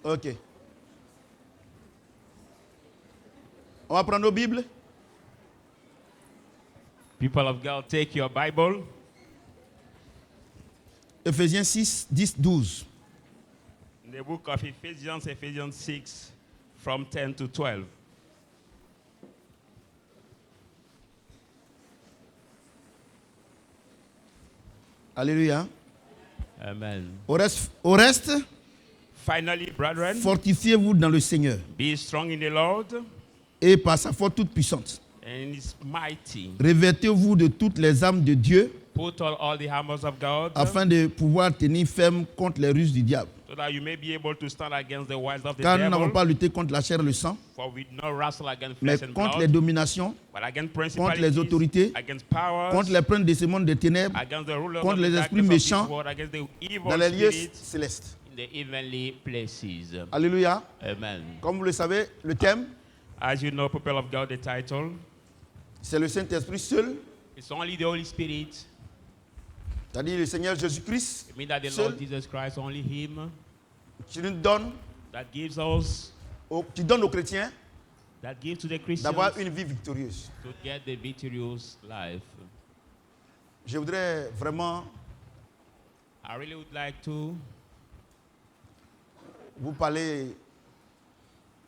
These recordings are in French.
Ok. On va prendre nos Bibles. People of God, take your Bible. Ephésiens 6, 10, 12. In the book of Ephesians, Ephesians 6, from 10 to 12. Alléluia. Amen. Au reste, Finally, brethren, fortifiez-vous dans le Seigneur be strong in the Lord et par sa force toute puissante. and His mighty. Revêtez-vous de toutes les armes de Dieu Put on all the hammers of God afin de pouvoir tenir ferme contre les ruses du diable. so that you may be able to stand against the wiles of the Car nous n'avons devil. pas lutté contre la chair et le sang, For we do not wrestle against mais flesh and contre les blood, dominations, but against contre les principalities, autorités, against powers, contre les princes de ce monde des ténèbres, against the rulers contre of the les esprits darkness of this méchants world, against the evil dans les lieux spirits célestes. in the heavenly places. Alléluia. Amen. Comme vous le savez, le thème, As you know, people of God, the title, c'est le Saint-Esprit seul, it's only the Holy Spirit. c'est-à-dire le Seigneur Jésus-Christ It means that the seul, Lord Jesus Christ, only Him, qui nous donne, that gives us, qui donne aux chrétiens that gives to the Christians d'avoir une vie victorieuse. to get the victorious life. Je voudrais vraiment I really would like to vous parler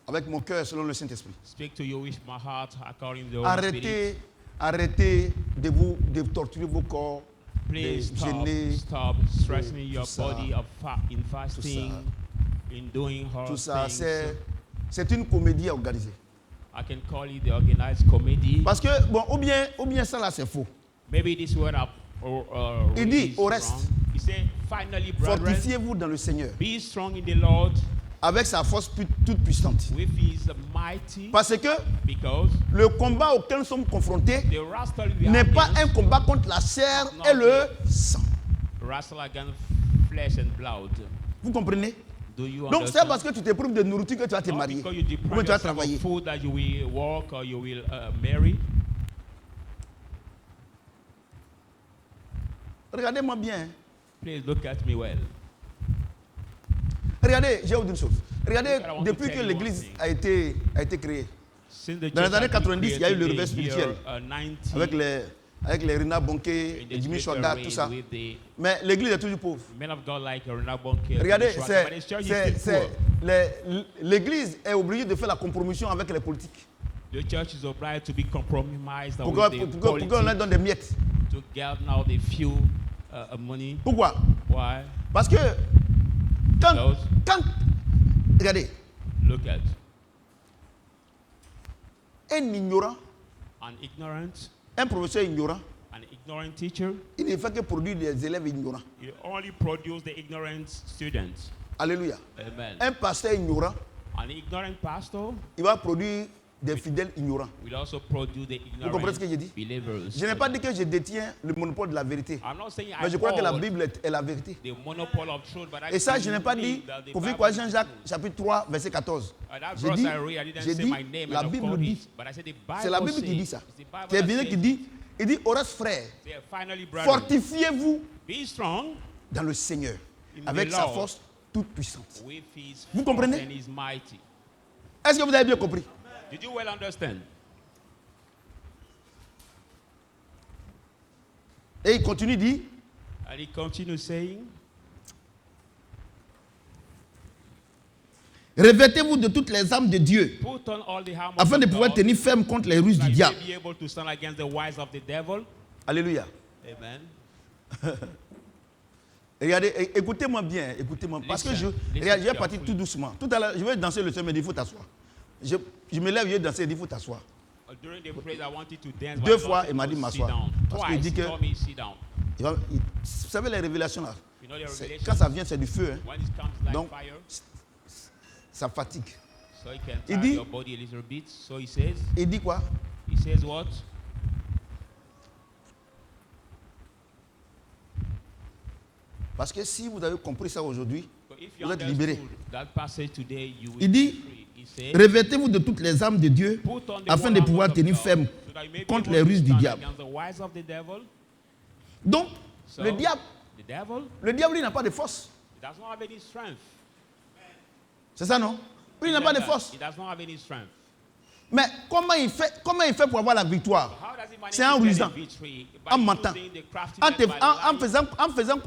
avec mon cœur selon le Saint-Esprit. speak to you with my heart according to the Holy Spirit. Arrêtez de torturer vos corps, Please de stop, jeûner, stop stressing your tout ça, body in fasting, in doing hard tout ça. things. C'est une comédie organisée. I can call it the organized comedy. Parce que, bon, ou bien ça là, c'est faux. Maybe this word up Il dit, au reste, he said, finally, brethren, fortifiez-vous dans le Seigneur be strong in the Lord avec sa force toute puissante. with His mighty, Parce que because le combat auquel nous sommes confrontés the wrestle we n'est are pas against, un combat contre la chair et le sang. wrestle against flesh and blood. Vous comprenez? Do you Donc c'est understand? parce que tu te prives de nourriture que tu vas te Not marier. because you Ou bien deprive tu vas yourself travailler. of food that you will work or you will marry. Regardez-moi bien. Please look at me well. Regardez, j'ai une chose. Regardez, Look, I want to depuis tell que you l'église one thing. a été créée, Since the Dans les church années has been 90, il y a eu le created, réveil the spirituel. year, 90, avec les Rina Bonke, in les the Jimmy spiritual Choda, reign tout ça. with the Mais l'église est toujours pauvre. men of God like Rena Bonke, Regardez, but his church is still poor. l'église est obligée de faire la compromission avec les politiques. The church is obliged to be compromised Pourquoi with the on leur politics donne des miettes? to get now the few money. Pourquoi? Why? Parce que quand regardez, Look at un ignorant, an ignorant, un professeur ignorant, an ignorant teacher. il ne fait que produire des élèves ignorants. You only produce the ignorant students. Alléluia. Amen. Un pasteur ignorant, An ignorant pastor il va produire des fidèles ignorants. will also produce the Vous comprenez ce que j'ai ignorant dit? believers. Je n'ai pas dit que je détiens le monopole de la vérité. I'm not saying Mais I je crois que la hold Bible est la vérité. the monopole of truth, but I Et ça, je n'ai pas believe dit, that the pour Bible quoi is Jean-Jacques, true. chapitre 3, verset 14. That J'ai verse dit, I read, I didn't j'ai say dit, my name la and of Bible course dit, it, but I said the Bible c'est la Bible qui dit says, ça. it's the Bible C'est that bien says, qui dit, il dit, au reste frère, say, finally, brethren, fortifiez-vous be strong dans le Seigneur, in avec the sa Lord, force toute puissante. with His Vous force comprenez? and His mighty. Est-ce que vous avez bien compris? Did you well understand? Et il continue, dit, And he continues saying, revêtez-vous de toutes les armes de Dieu, put on all the armor afin de of pouvoir God, tenir ferme contre les ruses that du you diable. may be able to stand against the wiles of the devil. Alléluia. Amen. Regardez, écoutez-moi bien, écoutez-moi. Parce que Listen, regarde, je vais listen partir tout doucement. Tout à l'heure, je vais danser le semaine, il faut t'asseoir. Je me lève, je vais danser, il faut t'asseoir. During the praise, I wanted to dance. Deux but fois, God il m'a dit told me to m'asseoir. sit down. Parce qu'il Twice, dit he que- told me sit down. Vous savez, les révélations là, You know the c'est- revelation? quand ça vient, c'est du feu. Hein. When it comes like Donc, fire, ça fatigue. so it can Il tire dit- your body a little bit. So he says, Il dit quoi? what? Parce que si vous avez compris ça aujourd'hui, So if you vous êtes understood libérés. that passage today, you will Il dit, be free. He says, revêtez-vous de toutes les armes de Dieu, put on the afin whole de armor pouvoir of tenir God, ferme so that you may be contre able les to ruses du stand diable. against the wiles of the devil. Donc, So, le diable, the devil, il n'a pas de force. he does not have any strength. C'est ça, non? Il n'a pas de force. He does not have any strength. Mais comment il fait pour avoir la victoire? How does he manage C'est en to get rusant, a victory? By en mentant, using the craftiness, by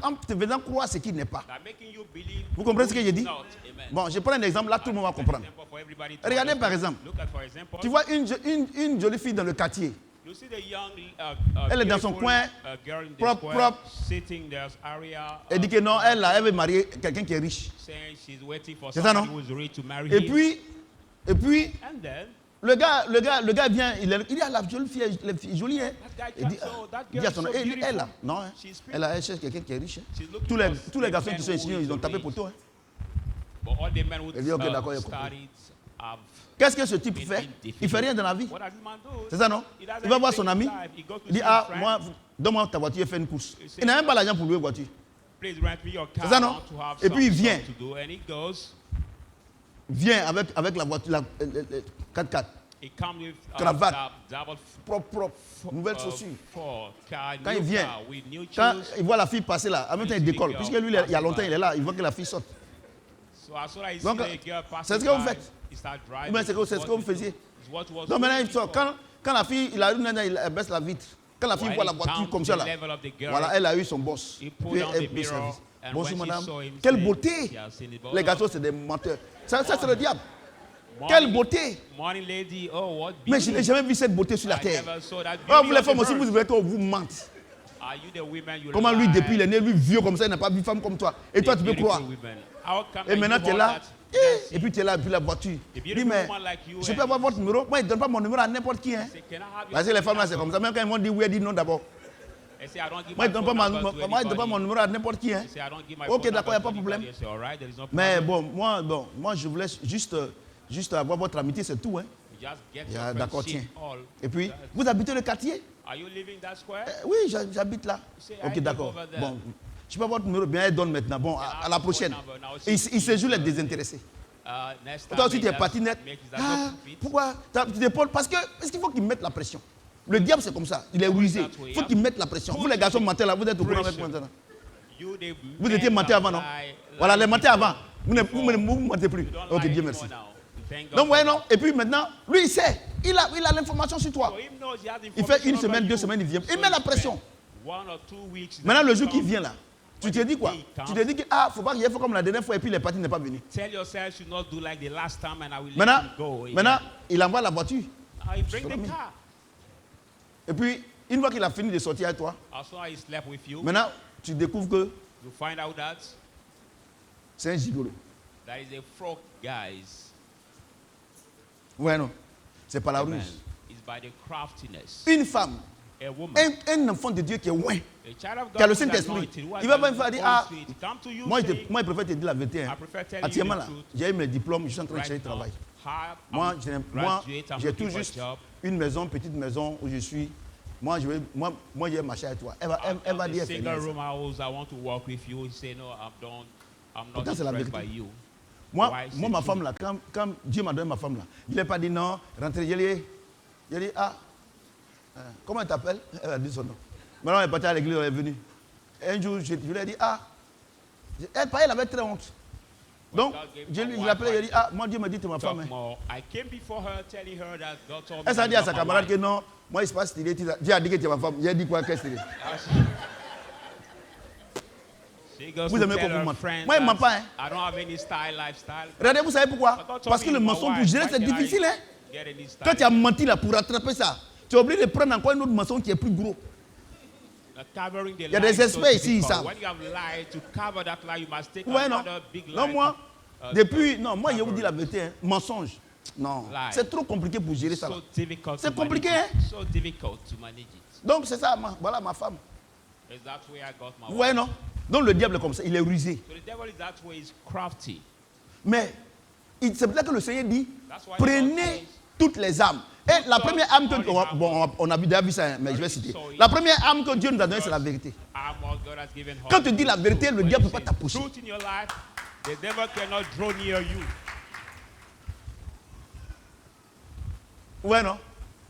en te faisant croire ce qui n'est pas. by making you believe Vous comprenez ce que j'ai dit? not. Amen. Bon, je prends un exemple, là tout le monde va comprendre. Example for everybody to Regardez par understand. exemple, Look at, for example, tu vois une jolie fille dans le quartier. you see the young, Elle est dans son beautiful, coin, girl in the propre, square, propre. sitting there area, Elle dit que non, elle veut marier quelqu'un qui est riche. saying she's waiting for C'est ça, somebody non? who is ready to marry Et him. puis, And then le gars vient, il dit, ah, la jolie fille est jolie, hein. that guy Il dit, comes, oh, that il dit girl à is son so nom, beautiful. elle là, non, hein. She's Elle cherche quelqu'un qui est riche. Hein. She's looking Tous for les garçons men qui sont who ici, is ils ont tapé rich. pour toi. Hein. But all the men who Il dit, ok, d'accord, il a compris. studied have. Qu'est-ce que ce type fait? Il fait rien dans la vie. What does this man do? C'est ça, non? He does Il va voir anything son in ami. life. He goes to Il dit, see ah, his moi, friend. donne-moi ta voiture et fais une course. Il n'a même pas l'argent pour louer voiture. Please rent me your car. C'est ça, non? I want to have Et puis, il something vient. to do. And he goes. Viens avec la voiture, la 4x4. He comes with Cravate. double Propre, nouvelle chaussure. car, Quand new il vient, car with new quand shoes. il voit la fille passer là, en même temps il décolle. Puisque lui, il y a longtemps, il est là, il voit que la fille saute. So as soon as he Donc, sees the girl passing c'est ce que vous by, faites. he starts Ou driving. bien c'est ce que vous faisiez. It's what was Donc maintenant, il waiting sort. for. Quand la fille, il a une nana, il baisse la vitre. Quand la fille While voit la he voiture comes comme to ça the là, level of the girl, voilà, elle a eu son boss. he pulled Puis down elle the peut mirror, servir. and Bonjour when she madame. saw him, Quelle said, beauté. she has seen it. Les garçons, c'est des menteurs. Ça c'est le diable. Morning- Quelle beauté. Morning lady, oh what Mais je beauty. n'ai jamais vu cette beauté sur la I terre. never saw that Oh, vous beauty les of femmes the aussi, earth. vous voulez que vous mentez. Are you the women you Comment lui, lie? depuis, il est né, lui, vieux comme ça, il n'a pas vu femme comme toi. Et toi, The tu peux beautiful croire. women. How come Et that maintenant, you tu es hold là. that? Et puis, tu es là, et puis la voiture. The Dis, beautiful mais woman like you je and- peux avoir votre numéro. Moi, ils ne donnent pas mon numéro à n'importe qui. Hein. Say, can I have your Parce que les femmes là, c'est number? comme ça. Même quand ils vont dire oui, elles disent non d'abord. They say, I don't give Moi, ils my ne donnent phone pas, number to moi, ils donnent pas mon anybody. numéro à n'importe qui. Hein. They say, I don't give my Ok, phone d'accord, il n'y a number pas to de problème. anybody. I say, all right, there is no Mais problem. moi, je voulais juste avoir votre amitié, c'est tout. Hein. You just get Yeah, your d'accord, friendship tiens. all. Et puis, That's- vous habitez le quartier? Are you living that square? Oui, j'habite là. say, I Ok, live d'accord. over there. Bon, je peux avoir votre numéro, bien, elle donne maintenant. Bon, à la prochaine. Il séjour les désintéressés. Next Toi time, aussi, tu es just parti net. make it as Ah, a fit. pourquoi tu t'épaules? Parce qu'il faut qu'il mette la pression. Le diable, c'est comme ça. Il est rusé. Il faut qu'il mette la pression. Vous, les garçons, mentez là. Vous êtes au courant avec moi maintenant. You, the Vous men étiez menté that avant, non? lie Voilà, les mentés before. avant. Vous ne mentez plus. You don't Ok, lie Dieu anymore merci. now. Thank God Donc, for ouais, that. non. Et puis maintenant, lui, il sait. Il a l'information sur toi. So him knows he has Il fait une information semaine, over 2 you. semaines, il vient. So Il met la he pression. spend 1 or 2 weeks. Maintenant, le jour Come, qu'il vient là, tu te dis quoi? Tu te dis que, faut pas qu'il ait fait comme la dernière fois et puis les parties n'est pas venu. tell yourself you not do like the last time and I will Maintenant, let you go. maintenant, il envoie la voiture. I bring Follow the me. car. Et puis, une fois qu'il a fini de sortir avec toi, As soon as he slept with you, maintenant, tu découvres que you find out that c'est un gigolo. that is a frog, guys. Ouais, non. C'est pas la Amen. ruse. It's by the craftiness. Une femme, A woman. un enfant de Dieu qui est loin, A child of qui a le God who is Saint-Esprit. anointed, who has Il va pas the me faire dire, Holy ah, Spirit, come to you moi, saying, il préfère te dire la vérité. Hein. I prefer telling Actuellement, you là, the truth. j'ai eu mes diplômes, je suis en train de Right chercher du now, travail. I'm Moi, graduate, I'm j'ai looking tout for a juste job. une maison, petite maison où je suis. Moi, je vais marcher avec toi. Elle va dire, single room house, I want to work with you. He say, no, I'm not Pourtant, c'est la impressed by vérité. you. Moi, Why is ma it femme true? là, quand Dieu m'a donné ma femme là, il n'a pas dit non, rentrez, j'ai dit, comment elle t'appelle? Elle a dit son nom. Maintenant, elle est partie à l'église, elle est venue. Un jour, je lui ai dit, elle avait très honte. Donc, je l'ai appelé, j'ai dit, moi Dieu m'a dit, tu es ma femme. Talk Hein. more. I came before her telling her that God told me Elle s'est that dit à you're sa my camarade wife. que non, moi, il se passe stylé. Dieu a dit que tu es ma femme. J'ai dit quoi, qu'est-ce que c'est? She goes Vous to aimez tell qu'on vous her mente. friends Moi, il ne ment that pas. Hein. I don't have any style, lifestyle. Regardez, vous savez pourquoi? But God told Parce que me le you're my mensonge pour wife. gérer, Why c'est can I difficile. Hein. get any style? Quand tu as menti là pour rattraper ça, tu es obligé de prendre encore un autre mensonge qui est plus gros. Covering the Il y a lie des is so experts ici, ils difficult. savent. When you have lied, to cover that lie, you must take Ouais, non. another big lie. Non, moi, depuis, non, moi, je vous cover dis la vérité, hein, mensonge. Non, Lie. c'est trop compliqué pour gérer ça. là. So difficult C'est to compliqué, manage hein? it. So difficult to manage it. Donc, c'est ça, voilà ma femme. Is that way I got my Ouais, wife? non. Donc, le diable est comme ça, il est rusé. So the devil is that way, is crafty. Mais, c'est pour ça que le Seigneur dit, That's why prenez toutes les âmes. Et la première âme que, on a déjà vu ça, hein, mais je vais citer. La première âme que Dieu nous a donnée, c'est la vérité. Armor God has given her. Quand tu dis la vérité, le When diable ne you peut pas say t'approcher. truth in your life, the devil cannot draw near you. Ouais, non.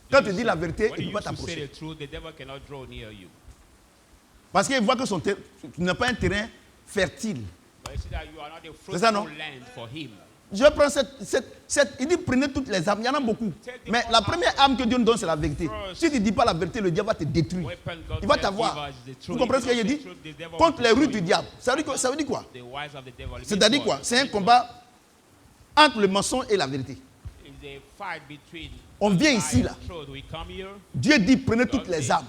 Quand tu dis la vérité, When il ne you peut pas used to say t'approcher. the truth, the devil cannot draw near you. Parce qu'il voit que tu n'as pas un terrain fertile. But you see that you are not a C'est ça, non? fruitful land for him. Je prends il dit prenez toutes les âmes. Il y en a beaucoup. Mais la première âme que Dieu nous donne, c'est la vérité. Si tu ne dis pas la vérité, le diable va te détruire. Il va t'avoir. Vous comprenez ce que j'ai dit? Contre les rues du diable. Ça veut dire quoi? C'est-à-dire quoi? C'est un combat entre le mensonge et la vérité. On vient ici, là. Dieu dit prenez toutes les âmes.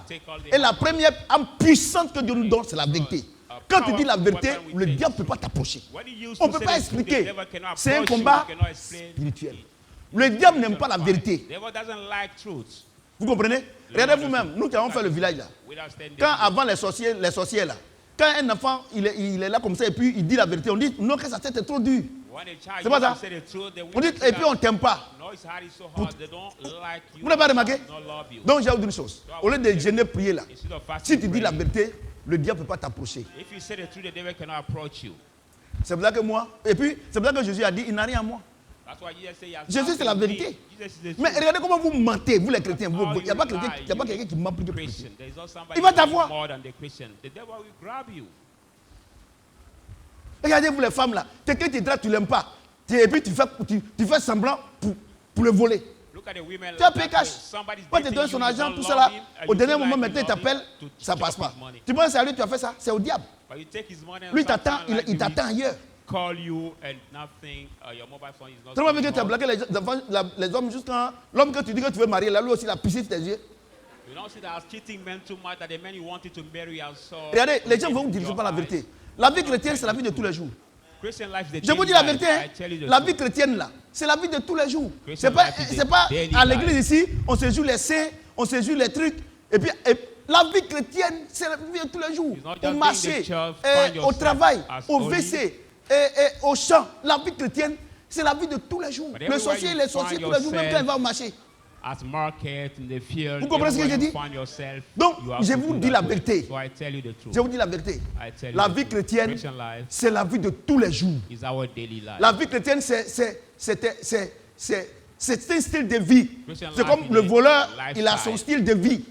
Et la première âme puissante que Dieu nous donne, c'est la vérité. Quand tu dis la vérité, le diable ne peut pas t'approcher. On ne peut pas expliquer. C'est un combat spirituel. Le diable n'aime pas la vérité. Vous comprenez? Regardez vous-même, nous qui avons fait le village là. Quand avant les sorciers là, quand un enfant il est là comme ça et puis il dit la vérité, on dit non que sa tête est trop dure. C'est pas ça? On dit et puis on ne t'aime pas. Vous n'avez pas remarqué? Donc j'ai dit une chose. Au lieu de gêner, prier là, si tu dis la vérité, le diable ne peut pas t'approcher. C'est pour ça que moi, et puis c'est pour ça que Jésus a dit, il n'a rien à moi. Jésus c'est la vérité. Mais regardez comment vous mentez, vous les chrétiens. Il n'y a pas quelqu'un qui ment plus que le chrétien. Il va t'avoir. Regardez vous les femmes là, quelqu'un te drague, tu ne l'aimes pas. Et puis tu fais semblant pour le voler. Tu as payé cash. Quand tu donnes son argent, tout ça là, au dernier moment, maintenant il t'appelle, ça ne passe pas. Tu penses à lui, tu as fait ça, c'est au diable. Lui t'attend, il t'attend ailleurs. Tu vois que tu as blagué les hommes juste quand l'homme que tu dis que tu veux marier, là, lui aussi il a pissé sur tes yeux. Regardez, les gens vont vous dire pas la vérité. La vie chrétienne, c'est la vie de tous les jours. Je vous dis la vérité, hein? La vie chrétienne là, c'est la vie de tous les jours. C'est pas à l'église ici, on se joue les saints, on se joue les trucs. Et puis la vie chrétienne, c'est la vie de tous les jours. Au marché, au travail, au WC, au champ. La vie chrétienne, c'est la vie de tous les jours. Le sorcier, il est sorcier tous les jours, même quand il va au marché. Vous comprenez ce que je dis? Donc, je vous dis la vérité. Je vous dis la vérité. La vie chrétienne, c'est la vie de tous les jours. La vie chrétienne, c'est un style de vie. C'est comme le voleur, il a son style de vie.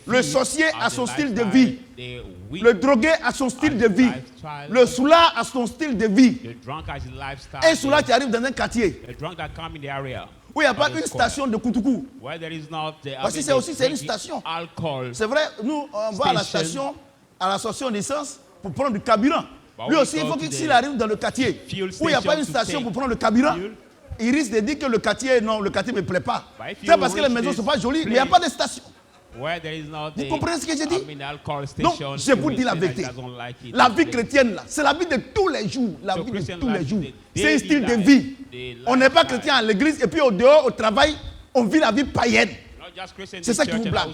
Le sorcier a son style de vie. Le drogué a son style de vie. Le soulard a son style de vie. Un soulard qui arrive dans un quartier où il n'y a pas une station de Koutoukou. Parce que c'est une station. C'est vrai, nous, on va à la station, à la station d'essence pour prendre du carburant. Lui aussi, il faut qu'il arrive dans le quartier où il n'y a pas une station pour prendre le carburant. Il risque de dire que le quartier ne me plaît pas. C'est parce que les maisons ne sont pas jolies, mais il n'y a pas de station. Vous comprenez ce que j'ai dit? Donc, je vous dis la vérité. La vie chrétienne, là, c'est la vie de tous les jours. La vie de tous les jours. C'est un style de vie. On n'est pas chrétien à l'église et puis au dehors, au travail, on vit la vie païenne. C'est ça qui vous blâme.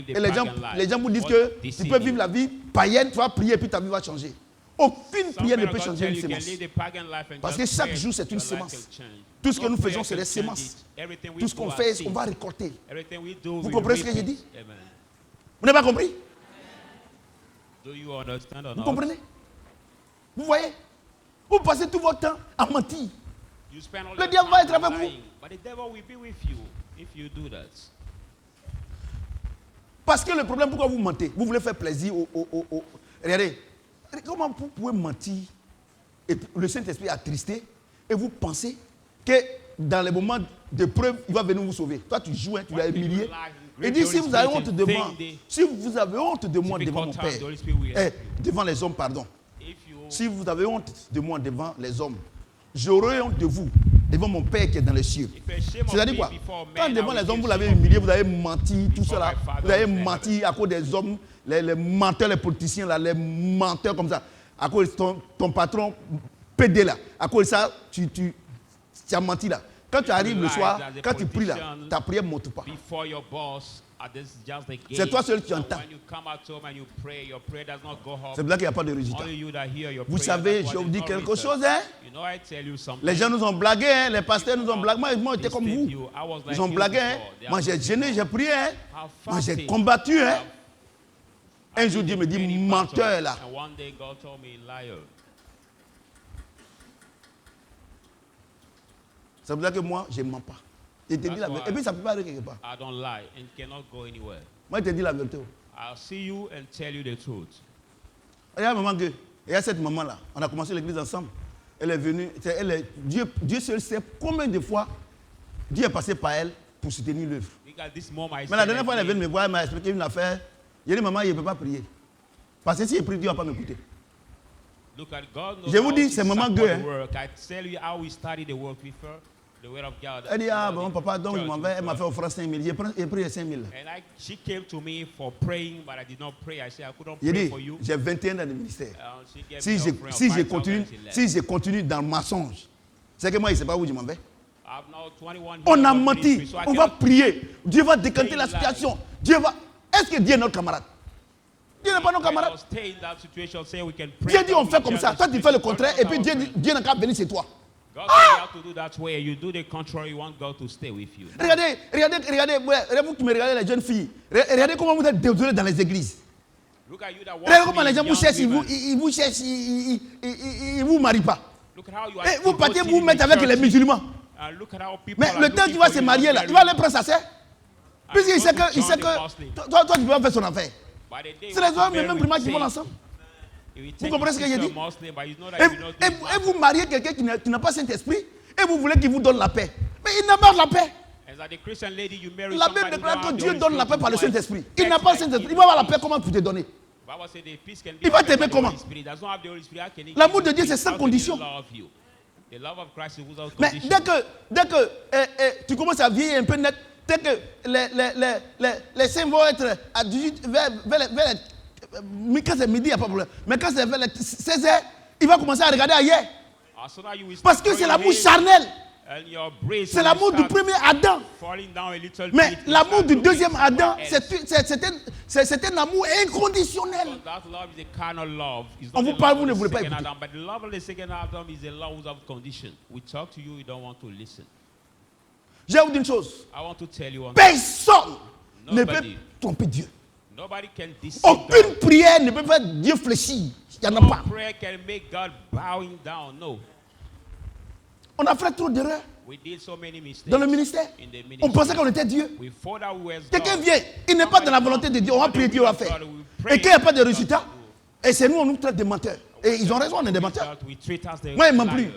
Et les gens vous disent que tu peux vivre la vie païenne, tu vas prier et puis ta vie va changer. Aucune prière ne peut changer une sémence. Parce que chaque jour, c'est une sémence. Tout ce que nous faisons, c'est des sémences. Tout ce qu'on fait, on va récolter. Vous comprenez ce que j'ai dit? Vous n'avez pas compris? Vous comprenez? Vous voyez? Vous passez tout votre temps à mentir. Le diable va être avec vous. Parce que le problème, pourquoi vous mentez? Vous voulez faire plaisir aux... Regardez, comment vous pouvez mentir et le Saint-Esprit attristé et vous pensez que dans les moments de preuve, il va venir vous sauver. Toi, tu joues, tu l'as humilié. Et dit, si vous avez honte de moi, si vous avez honte de moi devant mon Père, devant les hommes, pardon. Si vous avez honte de moi devant les hommes, j'aurai honte de vous devant mon Père qui est dans les cieux. C'est-à-dire quoi? Quand devant les hommes, vous l'avez humilié, vous avez menti, tout cela. Vous avez menti à cause des hommes, les menteurs, les politiciens, là, les menteurs comme ça. À cause de ton patron PD là. À cause de ça, tu as menti là. Quand tu arrives le soir, quand tu pries là, ta prière ne monte pas. C'est toi seul qui entends. C'est pour ça qu'il n'y a pas de résultat. Vous savez, je vous dis quelque chose, hein? Les gens nous ont blagué, hein? Les pasteurs nous ont blagué. Moi, j'étais comme vous. Ils ont blagué, hein? Moi, j'ai gêné, j'ai prié, hein? Moi, j'ai combattu, hein? Un jour, Dieu me dit, menteur là. C'est pour ça que moi, je ne mens pas. Je te dis la vérité. Et puis ça ne peut pas aller quelque part. Moi, je te dis la vérité. Il y a un moment que, il y a cette maman-là, on a commencé l'église ensemble. Elle est venue, Dieu seul sait combien de fois Dieu est passé par elle pour soutenir l'œuvre. Mais la dernière fois, elle est venue me voir, elle m'a expliqué une affaire. J'ai dit, maman, il ne peut pas prier. Parce que si il prie, Dieu ne va pas m'écouter. Je vous dis, c'est maman Gueux. Elle dit, ah bon, papa, donc je m'en vais. Elle m'a fait offrir 5 000. J'ai pris les 5 000. J'ai dit, j'ai 21 ans de ministère. Si je continue dans le mensonge, c'est que moi, il ne sait pas où je m'en vais. On a menti. On va prier. Dieu va décanter la situation. Est-ce que Dieu est notre camarade? Dieu n'est pas notre camarade. Dieu dit on fait comme ça. Toi tu fais le contraire et puis Dieu n'a qu'à venir chez toi. Regardez, vous qui me regardez les jeunes filles. Regardez comment vous êtes désolés dans les églises. Regardez comment les gens vous cherchent, ils vous cherchent, ils vous marient pas. Et vous partez vous mettre avec les musulmans. Mais le temps qu'il va se marier là, il va aller prendre sa sœur. Puisqu'il sait que toi tu peux pas faire son affaire. C'est les hommes et même primaires qui vont ensemble. Vous comprenez ce que j'ai dit? Et vous mariez quelqu'un qui n'a pas Saint-Esprit et vous voulez qu'il vous donne la paix. Mais il n'a pas la paix. La Bible déclare que Dieu donne la paix par le Saint-Esprit. Il n'a pas le Saint-Esprit. Il va avoir la paix comment pour te donner? Il va t'aimer comment? L'amour de Dieu c'est sans condition. Mais dès que tu commences à vieillir un peu net, dès que les saints vont être à 18 vers mais quand c'est midi, il n'y a pas de problème. Mais quand c'est vers les 16 heures, il va commencer à regarder ailleurs. Parce que c'est l'amour charnel. C'est l'amour du premier Adam. Mais l'amour du deuxième Adam, c'est un amour inconditionnel. On vous parle, vous ne voulez pas écouter. Je vais vous dire une chose. Personne ne peut tromper Dieu. Aucune prière ne peut faire Dieu fléchir. Il n'y en a pas. On a fait trop d'erreurs dans le ministère. On pensait qu'on était Dieu. Quelqu'un vient, il n'est pas dans la volonté de Dieu. On va prier, Dieu va faire. Et qu'il n'y a pas de résultat, et c'est nous, on nous traite de menteurs. Et ils ont raison, on est des menteurs. Moi, il ne ment plus.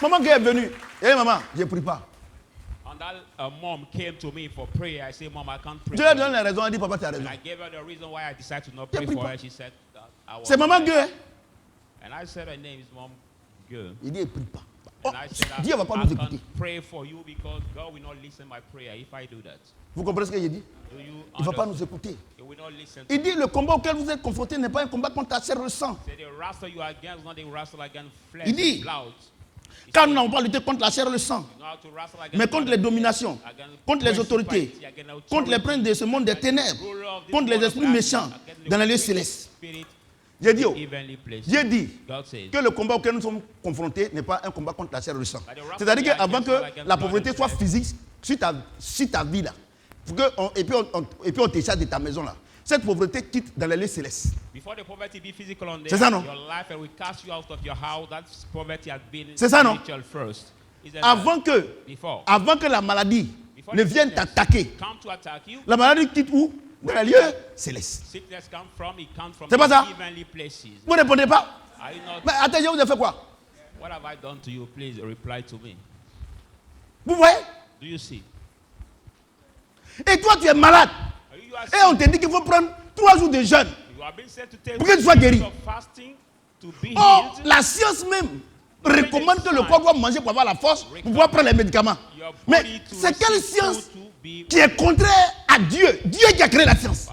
Maman qui est venue, et maman, je ne prie pas. A mom came to me for prayer. I said, Mom, I can't pray. Je lui ai donné la raison. Elle dit, papa, tu as raison. And I gave her the reason why I decided to not pray for her. She said, c'est maman Gueux. And I said, her name is Mom Gueux. Il dit, il ne prie pas. And I said, Dieu ne va pas nous écouter. I can't pray for you because God will not listen my prayer if I do that. Vous comprenez ce que j'ai dit? Il ne va pas nous écouter. He will not listen. Il dit, le combat auquel vous êtes confrontés n'est pas un combat contre la chair et le sang. Il dit, car nous n'avons pas lutté contre la chair et le sang, mais contre les dominations, contre les autorités, contre les princes de ce monde des ténèbres, contre les esprits méchants dans les lieux célestes. J'ai dit, que le combat auquel nous sommes confrontés n'est pas un combat contre la chair et le sang. C'est-à-dire qu'avant que la pauvreté soit physique sur ta vie là, et puis on t'échappe de ta maison là, cette pauvreté quitte dans les lieux célestes. C'est ça, non? C'est ça, non? Avant que la maladie ne vienne t'attaquer, la maladie quitte où? Dans les lieux célestes. C'est pas ça? Vous ne répondez pas? Mais attends, je vous ai fait quoi? Vous voyez? Et toi, tu es malade. Et on te dit qu'il faut prendre 3 jours de jeûne pour que tu sois guéri. Or, la science même recommande que le corps doit manger pour avoir la force pour pouvoir prendre les médicaments. Mais c'est quelle science qui est contraire à Dieu? Dieu qui a créé la science.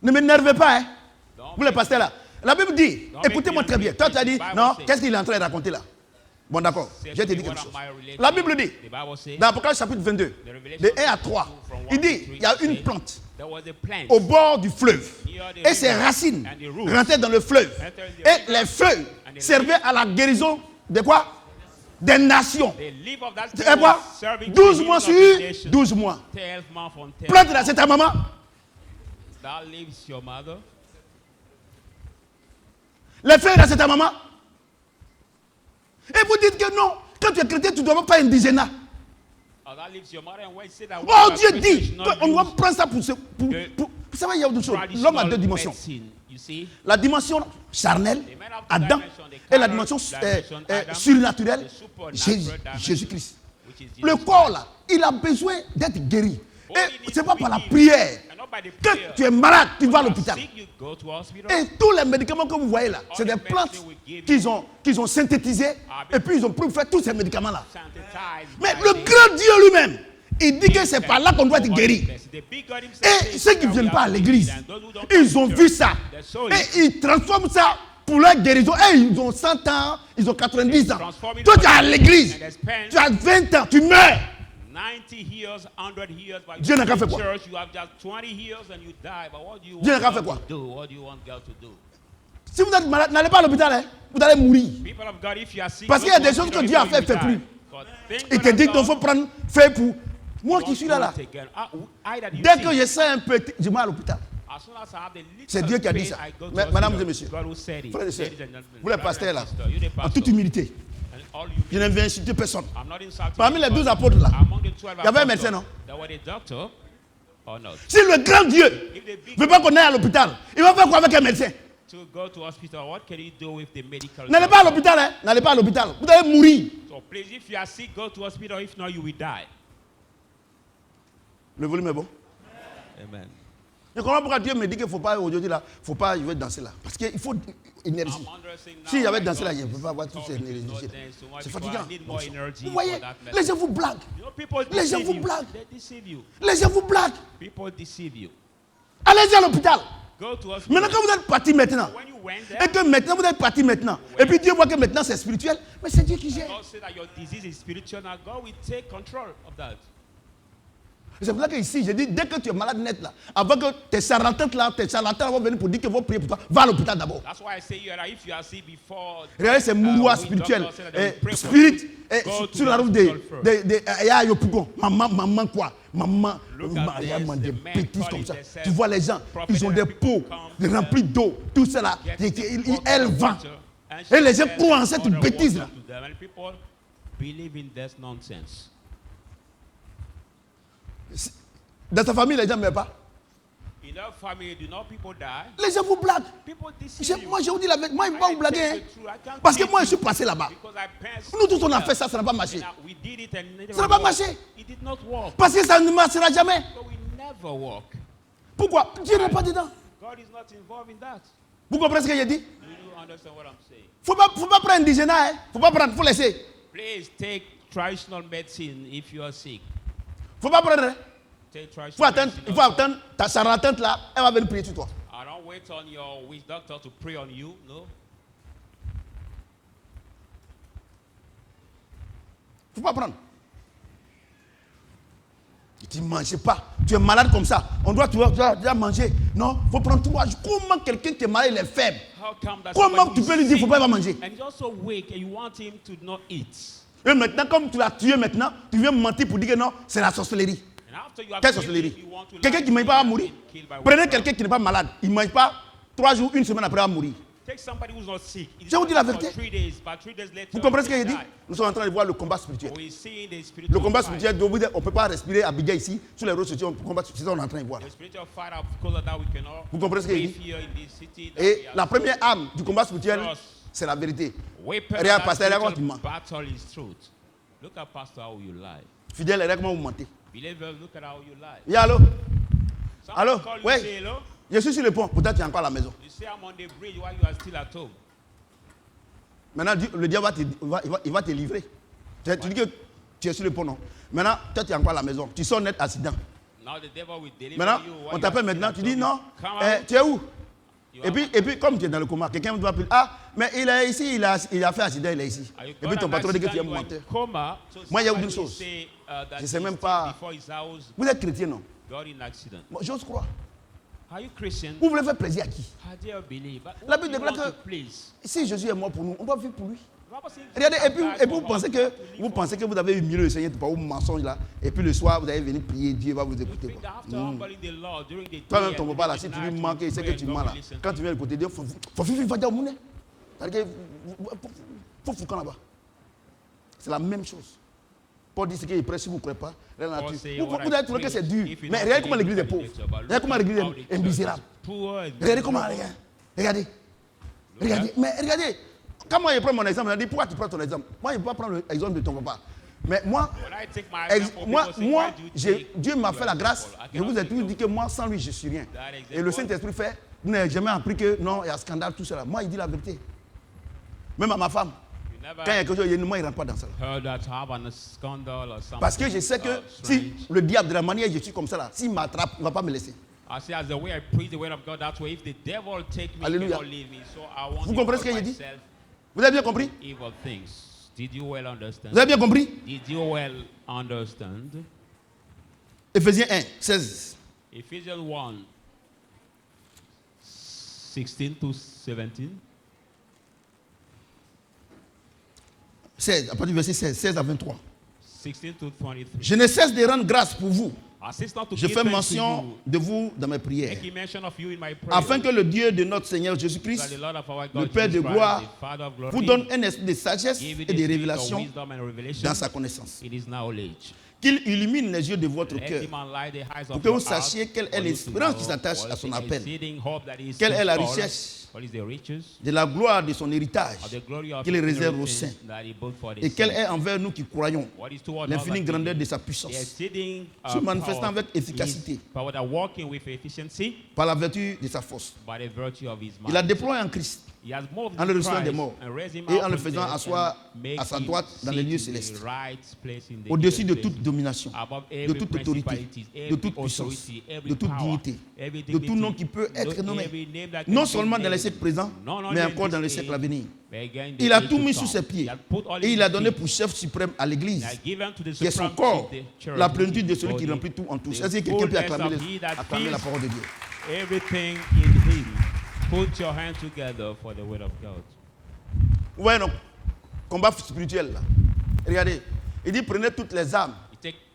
Ne m'énervez pas, hein? Vous le pasteurs là. La Bible dit, écoutez-moi très bien. Toi, tu as dit, non, qu'est-ce qu'il est en train de raconter là? Bon, d'accord, je vais te dire quelque chose. La Bible dit, dans Apocalypse chapitre 22, de 1 à 3, il dit, il y a une plante au bord du fleuve. Et ses racines rentraient dans le fleuve. Et les feuilles servaient à la guérison de quoi? Des nations. Et quoi? 12 mois sur 12 mois. Plante là, c'est ta maman. Les feuilles là, c'est ta maman. Et vous dites que non, quand tu es chrétien, tu ne dois pas indigénat. Oh, Dieu dit qu'on doit prendre ça pour Vous savez, il y a d'autres choses. L'homme a deux dimensions. La dimension charnelle, Adam, et la dimension surnaturelle, Jésus-Christ. Le corps, là, il a besoin d'être guéri. Et ce n'est pas par la prière. Quand tu es malade, tu vas à l'hôpital. Et tous les médicaments que vous voyez là, c'est des plantes qu'ils ont synthétisées. Et puis ils ont pu faire tous ces médicaments-là. Mais le grand Dieu lui-même, il dit que c'est par là qu'on doit être guéri. Et ceux qui ne viennent pas à l'église, ils ont vu ça. Et ils transforment ça pour leur guérison. Et ils ont 100 ans, ils ont 90 ans. Toi, tu es à l'église, tu as 20 ans, tu meurs. 90 years, 100 years, but Dieu n'a qu'à faire quoi? Church, you have just 20 years and you die. But what do you Dieu n'a qu'à want faire God quoi? to do? What do you want God to do? Si vous êtes malade, n'allez pas à l'hôpital, hein? Vous allez mourir. People of God, if you are sick, Parce qu'il y a des choses que Dieu a fait, fait plus. Il te dit qu'il faut prendre, faire pour. Moi qui suis là. Dès que je sais un peu, je vais à l'hôpital. C'est Dieu qui a dit ça. Mais, mesdames et messieurs, frères et sœurs, vous les pasteurs là, en toute humilité, je ne vais insulter personne. Parmi les 12 apôtres là, il y avait un médecin, non? Si le grand Dieu ne veut pas qu'on aille à l'hôpital, il va faire quoi avec un médecin? N'allez pas à l'hôpital, hein? N'allez pas à l'hôpital. Vous allez mourir. Le volume est bon? Amen. Je comprends pourquoi Dieu me dit qu'il ne faut pas aujourd'hui là, il ne faut pas, je vais danser là. Parce qu'il faut énergie. Si j'avais dansé là, je ne peux pas avoir toute cette énergie. C'est fatigant. Vous voyez, les gens vous blaguent. Les gens vous blaguent. Les gens vous blaguent. Allez-y à l'hôpital. Maintenant quand vous êtes parti maintenant, et que maintenant vous êtes parti maintenant, et puis Dieu voit que maintenant c'est spirituel, mais c'est Dieu qui gère. C'est pour ça qu'ici, je dis, dès que tu es malade net là, avant que tes charlatans vont venir pour dire qu'ils vont prier pour toi, va à l'hôpital d'abord. Regardez, c'est mouroir spirituel. Spirit, sur la route de Ayopougon. Maman quoi? Maman, des bêtises comme ça. Tu vois les gens, ils ont des pots remplis d'eau, tout ça là, elles vendent. Et les gens croient en cette bêtise là. Dans ta famille, les gens ne meurent pas. Les gens vous blaguent. Moi, je vous dis la vérité. Moi, je ne vais pas vous blaguer. Hein. Parce que moi, je suis passé là-bas. Nous tous, on a fait ça, ça n'a pas marché. Ça n'a pas marché. Parce que ça ne marchera jamais. Pourquoi? Dieu n'est pas dedans. Vous comprenez ce que j'ai dit? Il ne faut pas prendre indigène. Il ne faut pas prendre, il faut laisser. Please take traditional medicine if you are sick. Il ne faut pas prendre. Il faut attendre ta charlatante là, elle va venir prier sur toi. I don't wait on your witch doctor to pray on you, no. Il ne faut pas prendre. Tu ne manges pas. Tu es malade comme ça. On doit manger. Non, il faut prendre 3 jours. Comment quelqu'un qui est malade, il est faible? Comment tu peux lui dire qu'il ne faut pas manger? And he's also weak and you want him to not eat. Et maintenant, comme tu l'as tué maintenant, tu viens mentir pour dire que non, c'est la sorcellerie. Quelle sorcellerie? Quelqu'un qui ne mange pas va mourir. Prenez quelqu'un qui n'est pas malade. Il ne mange pas 3 jours, 1 semaine après va mourir. Je vous dis la vérité. Vous comprenez ce que j'ai dit? Nous sommes en train de voir le combat spirituel. Le combat spirituel, on ne peut pas respirer à Bidja ici. Sur les routes sociaux, le combat spirituel, on est en train de voir. Vous comprenez ce que j'ai dit? Et la première arme du combat spirituel, c'est la vérité. Regarde, pasteur, regarde comment tu mens. Fidèle, regarde comment vous mentez. Yeah, allô? Allô? Oui. Je suis sur le pont. Peut-être tu es encore à la maison. Maintenant, le diable va te livrer. Tu dis que tu es sur le pont, non? Maintenant, toi, tu es encore à la maison. Tu sors net accident. Maintenant, on t'appelle maintenant. Tu dis non. Tu es où? Et puis, comme tu es dans le coma, quelqu'un doit appeler. Ah, mais il est ici, il a fait accident, il est ici. Et puis ton patron dit que tu es un menteur. Moi, il y a une chose. Je ne sais même pas. Vous êtes chrétien, non? Moi, j'ose croire. Vous voulez faire plaisir à qui? La Bible déclare que si Jésus est mort pour nous, on doit vivre pour lui. Regardez, et puis vous pensez que vous avez humilié le Seigneur par vos mensonges là, et puis le soir vous allez venir prier, Dieu va vous écouter. Toi-même ton papa là, si tu lui manques, il sait que tu mens là. Quand tu viens de côté de Dieu, faut vivre au monde. Faut foutre là-bas. C'est la même chose. Paul dit ce qu'il prêche, si vous ne croyez pas, la Paul nature. say Vous what I avez trouvé que c'est preach, dur. if you Mais don't regardez comment believe l'église est it, pauvre. it's about Regardez comment l'église how the est church misérable. is poor and Regardez comment. miserable. Regardez. Regardez. Mais regardez. Quand moi je prends mon exemple, je dis pourquoi tu prends ton exemple? Moi je ne peux pas prendre l'exemple de ton papa. Mais moi, When I take my example, people say, moi why do you take Dieu m'a your fait la grâce. example? I Je vous ai cannot toujours take dit que moi, sans lui, je ne suis rien. that Et le example. Saint-Esprit fait, vous n'avez jamais appris que non, il y a scandale, tout cela. Moi, il dit la vérité. Même à ma femme. You never Quand il y a quelque chose, moi, il ne rentre pas dans ça. heard that have a scandal or something. Parce que je sais que si strange. le diable, de la manière dont je suis comme ça, là, s'il m'attrape, il ne va pas me laisser. I say, as the way I preach the word of God, that way, if the devil take me, he Alléluia. cannot leave me. So I want Vous to comprenez ce hold que j'ai dit? myself Vous avez bien compris? evil things. Did you well understand? Vous avez bien compris? Did you well understand? Éphésiens 1, 16. Ephesians 1, 16 to 17. 16, à partir du verset 16, 16 à 23. 16 to 23. Je ne cesse de rendre grâce pour vous. Assistant to Je give fais thanks to mention you, de vous dans mes prières. making mention of you in my prayer. Afin que le Dieu de notre Seigneur That Jésus-Christ the Lord of our le God, Père de Jesus Christ, gloire, the Father of glory, vous donne un esprit de sagesse give you et the de spirit of révélation wisdom and revelation dans sa connaissance. in his knowledge. Qu'il illumine les yeux de votre Let cœur him enlighten the eyes pour of que your vous heart, sachiez quelle est for you to l'espérance know qui s'attache what à is son the appel. exceeding hope that is Quelle est la in store, richesse what is the riches de la gloire de son héritage of the glory of qu'il his réserve aux inheritance saints that he bought for the et quelle saints. est envers nous qui croyons What is toward us l'infinie that grandeur de believe, sa the puissance exceeding se manifestant power avec efficacité is power that working with efficiency par la vertu de sa force. by the virtue of his Il a mind. déployé en Christ He has moved en le in ressuscitant des Christ morts and raised him et up en le from faisant death asseoir and make à sa him droite dans les sit lieux in célestes, the right place in the au-dessus de heavenly toute places, domination, above de every toute autorité, principalities, de every toute puissance, authority, every de toute power, dignité, every de tout dignity, nom qui peut être nommé, every name that can non be seulement dans les named, siècles présents, not only mais in encore dans les this siècles à age, venir. but again the Il a age tout to mis come. sous ses pieds He had put all et in il a his donné feet. pour chef suprême à He l'Église, had given to the qui est son supreme corps, chief, the church, la which plénitude is de his celui qui body, remplit tout en tous. the Est-ce que quelqu'un peut fullness acclamer, of he that acclamer la fills parole de Dieu? everything in him. Put your hands together for the word of God. Ouais, non. Combat spirituel, là. Regardez. Il dit prenez toutes les âmes.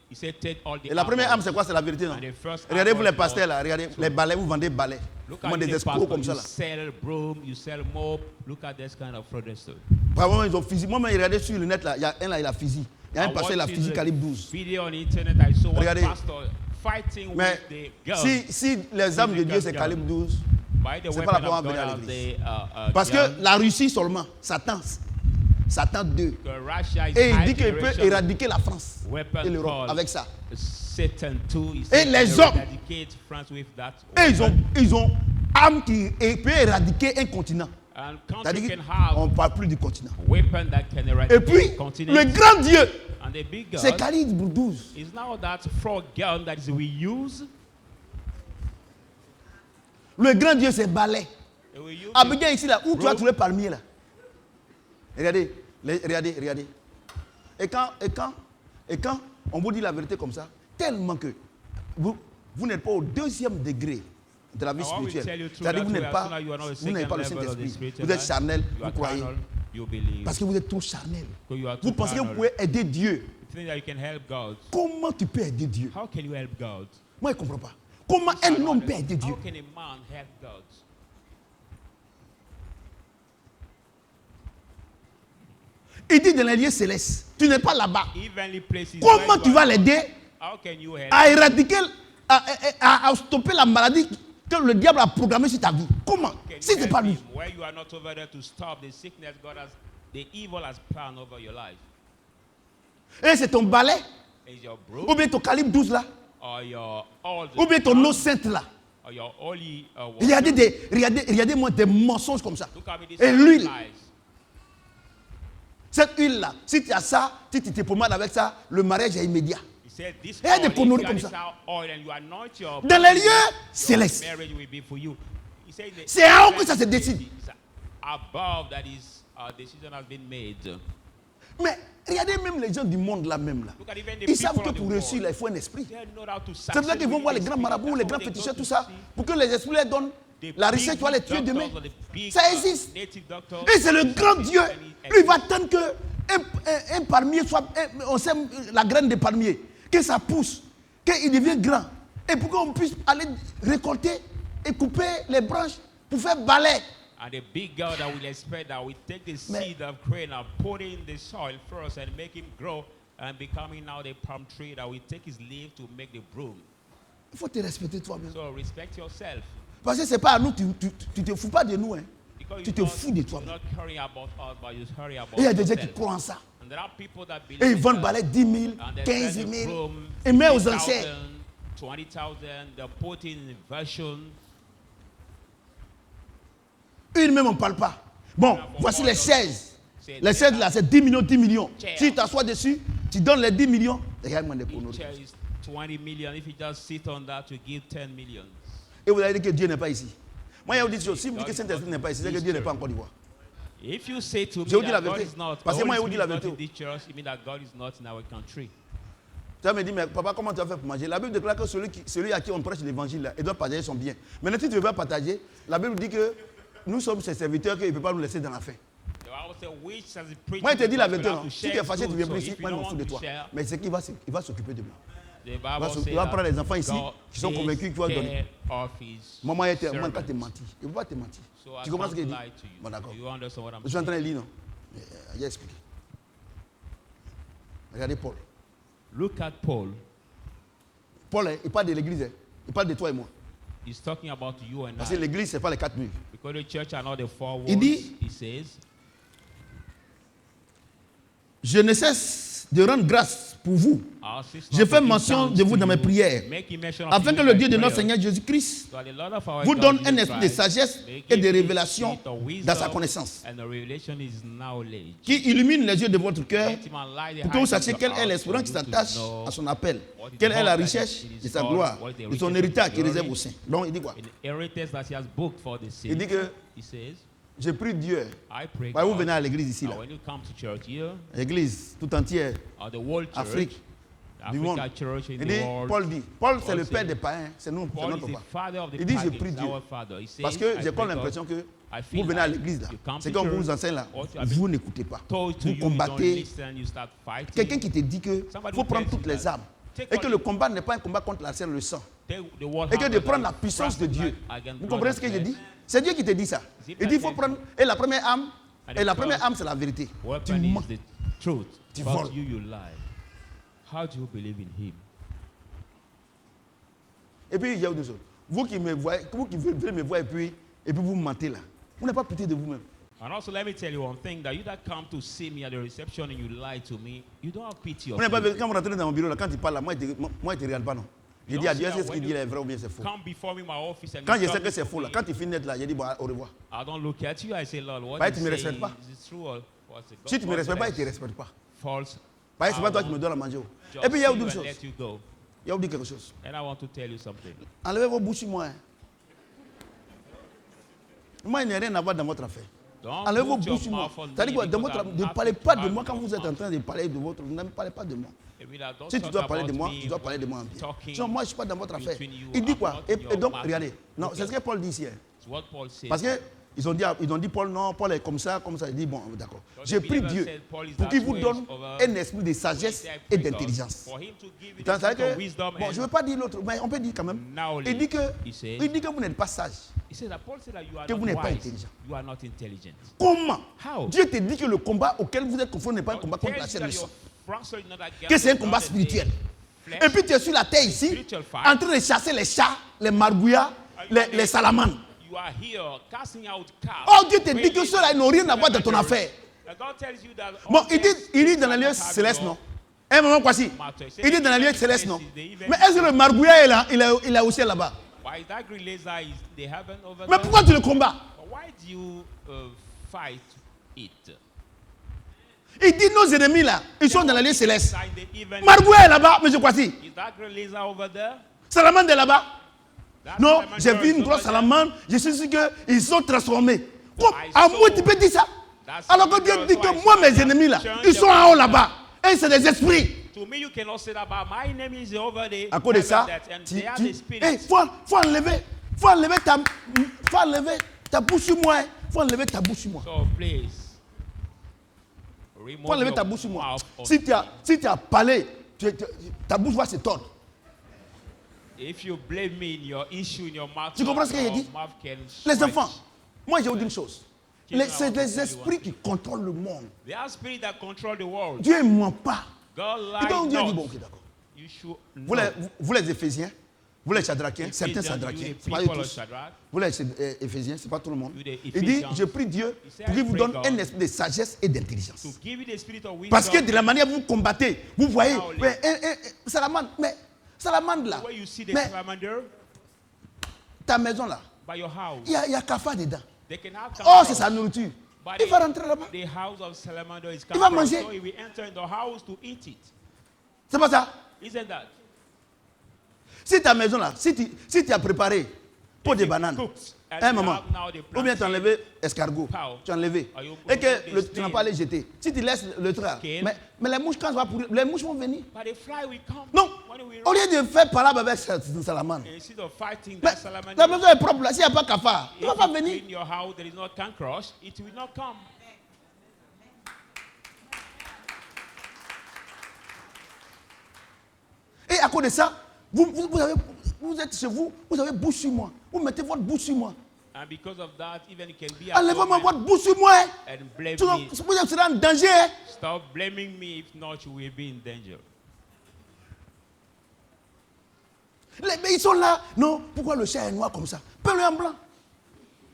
He said, take all the Et la première armor. âme, c'est quoi? C'est la vérité, non? And the first Regardez, vous armor les pasteurs, là. Regardez, les balais, vous vendez balais. Look Comment at des the escrocs pastor, comme ça, you là. sell broom, you sell mop. Look at this kind of fraudster. Vraiment, ils ont fusil. Moi, regardez sur le net, là. Il y a un là, il a fusil. Il y a un pasteur, il a fusil calibre 12. Video on internet, I saw one Regardez. pastor fighting Mais with the gun. si les âmes de Dieu, c'est calibre 12, By the c'est pas la weapon peine of de venir à God, l'église. the parce gun, que la Russie seulement, Satan 2. Russia is Et il high dit qu'il peut generation éradiquer la France weapon et l'Europe called avec ça. Satan 2. He Et said les they hommes, eradicate France with that et weapon. ils ont âme qui peut éradiquer un continent. And country C'est-à-dire can have qu'on ne parle plus du continent. weapon that can Et eradicate puis, continent. le grand Dieu, And the big c'est God calibre 12. is now that frog gun that is we use. Le grand Dieu, c'est balai. We use Abidjan ici, là, où tu as Bro. trouvé palmier, là. Regardez, regardez. Et quand on vous dit la vérité comme ça, tellement que vous n'êtes pas au 2e degré de la vie Now, I will tell spirituelle. you through C'est-à-dire that vous way, n'êtes as pas, soon as you are not the vous n'avez pas le second level of the Saint-Esprit. spiritual Vous êtes life, charnel, you vous are croyez. carnal, you believe. Parce que vous êtes trop charnel. So you are Vous too pensez que vous carnal. pouvez aider Dieu. You think that you can help God. Comment tu peux aider Dieu? How can you help God? Moi, je ne comprends pas. Comment un homme peut aider Dieu? How can a man help God? Il dit dans les lieux célestes, tu n'es pas là-bas. Heavenly places. Comment where tu you vas are l'aider not. How can you help? à éradiquer, à stopper la maladie que le diable a programmée sur ta vie? Comment? Can you Si ce n'est help pas lui. him where you are not over there to stop the sickness God has, the evil has planned over your life? Et c'est ton balai, Is your ou broom bien ton calibre 12 là, or your all the ou bien ton eau sainte là. or your holy water? Regardez-moi des mensonges comme ça. Look at me this Et l'huile, lies. cette huile là, si tu as ça, si tu te pommades avec ça, le mariage est immédiat. He said this Il y a des oil, if conneries you comme have ça. this oil and you anoint your Dans les body, lieux your célestes. marriage will be for you. He said that C'est en haut que ça se décide. above that is decision has been made. Mais regardez même les gens du monde là même là. Look at even the Ils savent people que of the pour world. réussir, là, il faut un esprit. They know how to C'est pour ça qu'ils vont voir les grands marabouts, les grands féticheurs, tout ça, pour que les esprits les donnent. La richesse, tu vas les tuer demain. Ça existe. Et c'est le grand Dieu. Lui, il va attendre que un palmier soit, on sème la graine de palmier, que ça pousse, qu'il devienne grand. Et pour qu'on puisse aller récolter et couper les branches pour faire balai. And the big God that will expect that we take the seed of grain and put it in the soil first and make him grow and becoming now the palm tree that will take his leaf to make the broom. Il faut te respecter toi-même. So respect yourself. Parce que c'est pas à nous, tu te fous pas de nous. Hein. Because Tu te fous de toi-même. you're not caring about us, but you worry about Et il y a des gens qui yourself. croient en ça. And there are people that believe Et ils in vendent that. balai 10 000, And they 15 sell the 000. broom, Et même aux 50,000, anciens. 20,000, they put in version. Une même, on ne parle pas. Bon, voici les chaises. Les chaises là, c'est 10 millions, 10 millions. Si tu t'assois dessus, tu donnes les 10 millions. Regarde-moi des Each conneries. chair is 20 million. If you just sit on that, you give 10 million. Et vous allez dire que Dieu n'est pas ici. Moi, je vous dis, si vous dites que Saint-Esprit n'est pas ici, c'est que Dieu n'est pas en Côte d'Ivoire. If you say to me Je vous dis la that God vérité. is not, Parce que moi, je vous Holy dis la Spirit is not vérité. in this church, it means that God is not in our country. Tu vas me dire, mais papa, comment tu vas faire pour manger? La Bible déclare que celui à qui on prêche l'évangile, là, il doit partager son bien. Maintenant, si tu ne veux pas partager, la Bible dit que nous sommes ses serviteurs, qu'il ne peut pas nous laisser dans la faim. Moi, je te dis la vérité. Non? Si tu es fâché, tu viens plus ici, moi, je m'en fous de toi. Mais c'est qu'il va s'occuper de moi. Il va prendre les enfants ici qui sont convaincus qu'il va donner. Maman, quand te mentir. Il ne peut pas te mentir. Tu comprends ce qu'il dit? Bon, d'accord. Je suis en train de lire, non? J'ai expliqué. Regardez Paul. Look at Paul. Paul, il parle de l'église. Il parle de toi et moi. He's talking about you and Parce que I. l'église, ce n'est pas les 4 murs. Because the church are not the four walls. Il dit, he says, je ne cesse de rendre grâce pour vous. Je fais mention de vous dans mes prières, afin que le Dieu de notre Seigneur Jésus-Christ vous donne un esprit de sagesse et de révélation dans sa connaissance, qui illumine les yeux de votre cœur, pour que vous sachiez quelle est l'espérance qui s'attache à son appel, quelle est la richesse de sa gloire, de son héritage qui réserve aux saints. Donc il dit quoi? Il dit que j'ai pris Dieu. Vous venez à l'église ici, là. L'église tout entière, Afrique, du monde. Il dit, Paul c'est le père des païens, c'est notre papa. Il dit, j'ai pris Dieu. Parce que j'ai comme l'impression que vous venez à l'église là. C'est comme vous enseigne là. Vous n'écoutez pas. Vous combattez. Quelqu'un qui te dit qu'il faut prendre toutes les armes. Et que le combat n'est pas un combat contre la chair et le sang. Et que de prendre la puissance de Dieu. Vous comprenez ce que je dis? C'est Dieu qui te dit ça. Il dit il faut prendre. Et la première arme, c'est la vérité. Tu mens. Tu voles. How do you believe in him? Et puis il y a autre chose. Vous qui me voyez, vous qui venez me voir et puis vous mentez là. Vous n'avez pas pitié de vous-même. And also let me tell you one thing, that you that come to see me at the reception and you lie to me, you don't have pity of me. Quand vous rentrez dans mon bureau là, quand il parle là, moi je ne regarde pas non. Je dis à Dieu, est-ce qu'il dit est vrai ou bien c'est faux. Quand je sais que c'est faux là, quand il finit d'être là, je dis bon, au revoir. I don't look at you, I say Lord, what Bah, you tu me say respectes pas. is true or what's it? Si tu ne me respectes pas, il ne te respecte pas. False. Bah, c'est pas toi qui me donnes à manger. Et puis il y a autre chose. Il y a oublié quelque chose. And I want to tell you something. Enlevez vos bouches sur moi. Moi, il n'y a rien à voir dans votre affaire. Enlevez vos bouches sur moi. C'est-à-dire que ne parlez pas de moi quand vous êtes en train de parler de votre. Ne parlez pas de moi. Si tu dois parler de moi, tu dois parler de moi en bien. Sinon, moi, je ne suis pas dans votre affaire. Il dit quoi? Et donc, regardez. Non, c'est ce que Paul dit ici. Parce que ils ont dit Paul, non, Paul est comme ça. Il dit, bon, d'accord. J'ai pris Dieu pour qu'il vous donne un esprit de sagesse et d'intelligence. C'est-à-dire que, bon, je ne veux pas dire l'autre, mais on peut dire quand même. Il dit que vous n'êtes pas sage. Que vous n'êtes pas intelligent. Comment? Dieu te dit que le combat auquel vous êtes confronté n'est pas un combat contre la chair et le sang. Que c'est un combat spirituel. Et puis tu es sur la terre ici, en train de chasser les chats, les margouillas, les salamandres. Oh, Dieu te dit que ceux-là n'ont rien à voir dans ton affaire. Bon, il dit dans les lieux célestes, non? Un moment, quoi si? Il dit dans les lieux célestes, non? Mais est-ce que le margouillat il est au ciel là-bas? Mais pourquoi tu le combats? Il dit nos ennemis là, ils sont dans les lieux célestes. Margouillat est là-bas, mais je crois si. Salamandre est là-bas. Non, j'ai vu une grosse salamandre, je suis sûr qu'ils sont transformés. À moi, tu peux dire ça? Alors que Dieu dit que moi, mes ennemis là, ils sont en haut là-bas. Et c'est des esprits. À cause de ça, il faut enlever ta bouche sur moi. Il faut enlever ta bouche sur moi. Il faut enlever ta bouche sur moi. Si tu as parlé, ta bouche va se tordre. If you blame me in your issue in your mouth, tu comprends ce que j'ai dit? Les enfants, moi j'ai dit une chose. C'est les esprits qui contrôlent le monde. Dieu ne ment pas. God Et donc lied Dieu dit, not. bon, ok, d'accord. You should Vous know. vous les Éphésiens, vous les Shadrachiens, certains Ephesians, Shadrachiens, you the c'est pas eux people of tous. Shadrach, Vous les Éphésiens, c'est pas tout le monde. you the Il dit, Ephesians, je prie Dieu he said, pour qu'il I vous pray donne God un esprit de sagesse et d'intelligence. to give you the spirit of wisdom. Parce que de la manière dont vous combattez, vous voyez, Now, mais, salamandre là, Where you see the mais salamander, ta maison là, by your house, il y a cafard dedans. they can have Oh, cameras. c'est sa nourriture. But Il va rentrer là-bas. the house of salamander is Il va cameras, manger. so he will enter in the house to eat it. C'est pas ça. Isn't that? Si ta maison là, si tu as préparé pour des bananes, Cooked, and un you moment, have now the ou bien tu as plantain, enlevé escargot, Pow. tu as enlevé, Or you et que put the tu n'as pas à les jeter. Si tu laisses le truc là, Skin. mais les mouches, quand ça va pourrir, les mouches vont venir. but the fly will come. Non, When we au lieu de faire palabre avec cette salamandre, instead of fighting mais that salamander, la maison est propre là, s'il n'y a pas cafard, il if ne va pas you venir. clean your house, there is no cancroach, it will not come. Et à cause de ça, vous êtes chez vous, vous avez bouche sur moi. Vous mettez votre bouche sur moi. And because of that, even it can be at Enlevez-moi home votre bouche sur moi. and blame Sinon, me. vous serez en danger. Hein. Stop blaming me, if not, you will be in danger. Mais ils sont là. Non, pourquoi le chat est noir comme ça? Peins-le en blanc.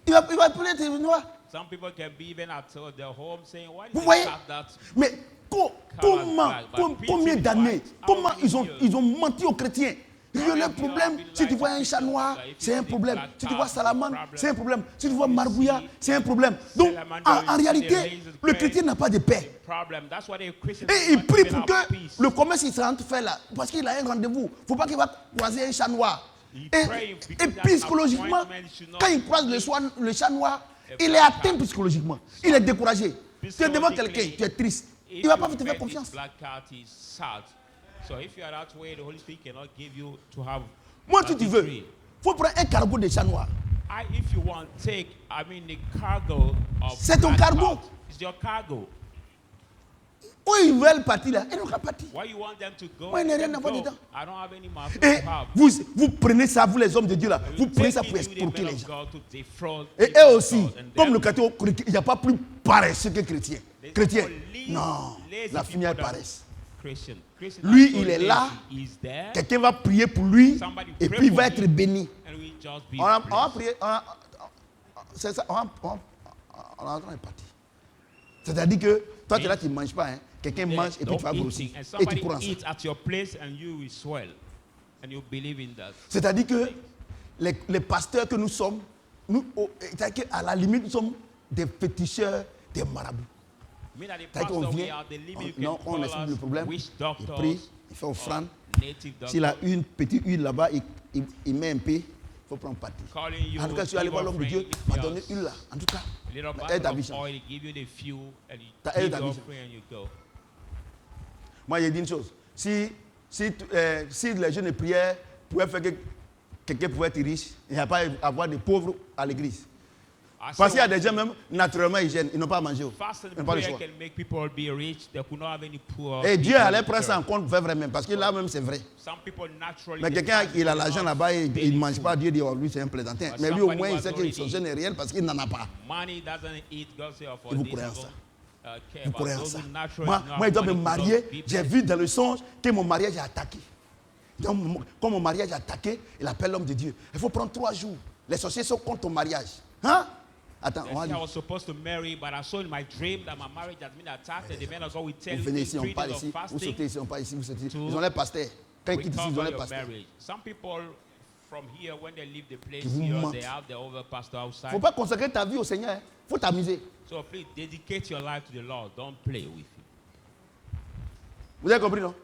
Il va peut-être être noir. Some people can be even at their home saying, why Vous did voyez? you have that? Mais combien d'années, comment ils ont menti aux chrétiens? Le problème, si tu vois un chat noir, c'est un problème. Si tu vois salamandre, c'est un problème. Si tu vois marbouillat, c'est un problème. Donc, en réalité, le chrétien n'a pas de paix. Et il prie pour que le commerce il rentre faire là, parce qu'il a un rendez-vous. Il ne faut pas qu'il va croiser un chat noir. Et psychologiquement, quand il croise le chat noir, il est atteint psychologiquement. Il est découragé. Tu es devant quelqu'un, tu es triste. Il ne va pas te faire confiance. Moi, si tu veux, il faut prendre un cargo de chat noir. C'est ton cargo. Où ils veulent partir là, ils n'ont qu'à partir. Moi, il n'y a rien à voir dedans. Et vous prenez ça, vous les hommes de Dieu là, vous prenez ça pour escroquer les gens. Et eux aussi, comme le catholique, il n'y a pas plus paresseux que chrétien. Chrétien, non, la finale paresse. Lui, il est là, quelqu'un va prier pour lui, et puis il va être béni. On va prier, c'est ça, on est en train de partir. C'est-à-dire que toi, tu es là, tu ne manges pas, hein. Quelqu'un mange et puis tu vas grossir. Et tu cours ensemble. C'est-à-dire que les pasteurs que nous sommes, à la limite, nous sommes des féticheurs, des marabouts. C'est-à-dire qu'on vient, on explique le problème, il prie, il fait offrande. S'il a une petite huile là-bas, il met un peu, il faut prendre parti. En tout cas, si tu allé voir l'homme de Dieu, il m'a donné une là. En tout cas, aide ta vision. Aide ta vision. Moi, j'ai dit une chose. Si les jeunes de prière pouvaient faire que quelqu'un pouvait être riche, il n'y a pas à avoir des pauvres à l'église. Parce qu'il y a des gens même naturellement hygiènes, ils n'ont pas à manger. Ils n'ont pas le choix. Et Dieu allait prendre ça en compte vraiment, parce que là même c'est vrai. Mais quelqu'un qui a l'argent là-bas et il ne mange pas, Dieu dit, oh, lui c'est un plaisantin. Mais lui au moins il sait que son jeune est réel parce qu'il n'en a pas. Et vous croyez en ça? Vous croyez en ça? Moi, je dois me marier, j'ai vu dans le songe que mon mariage est attaqué. Donc, quand mon mariage est attaqué, il appelle l'homme de Dieu. Il faut prendre 3 jours. Les sorciers sont contre ton mariage. Hein? Attends, on va I was supposed to marry, but I saw in my dream that my marriage has been attacked, and the man of God will tell vous venez ici, on parle ici, vous sautez ici, on parle ici, vous sautez ici. Ils ont les pasteurs. Quand ils quittent ici, ils ont les pasteurs. Some people from here, when they leave the place Qui vous here, mentent. they have their other pastor outside. Il ne faut pas consacrer ta vie au Seigneur. Il faut t'amuser. So please dedicate your life to the Lord. Don't play with him. Vous avez compris, non?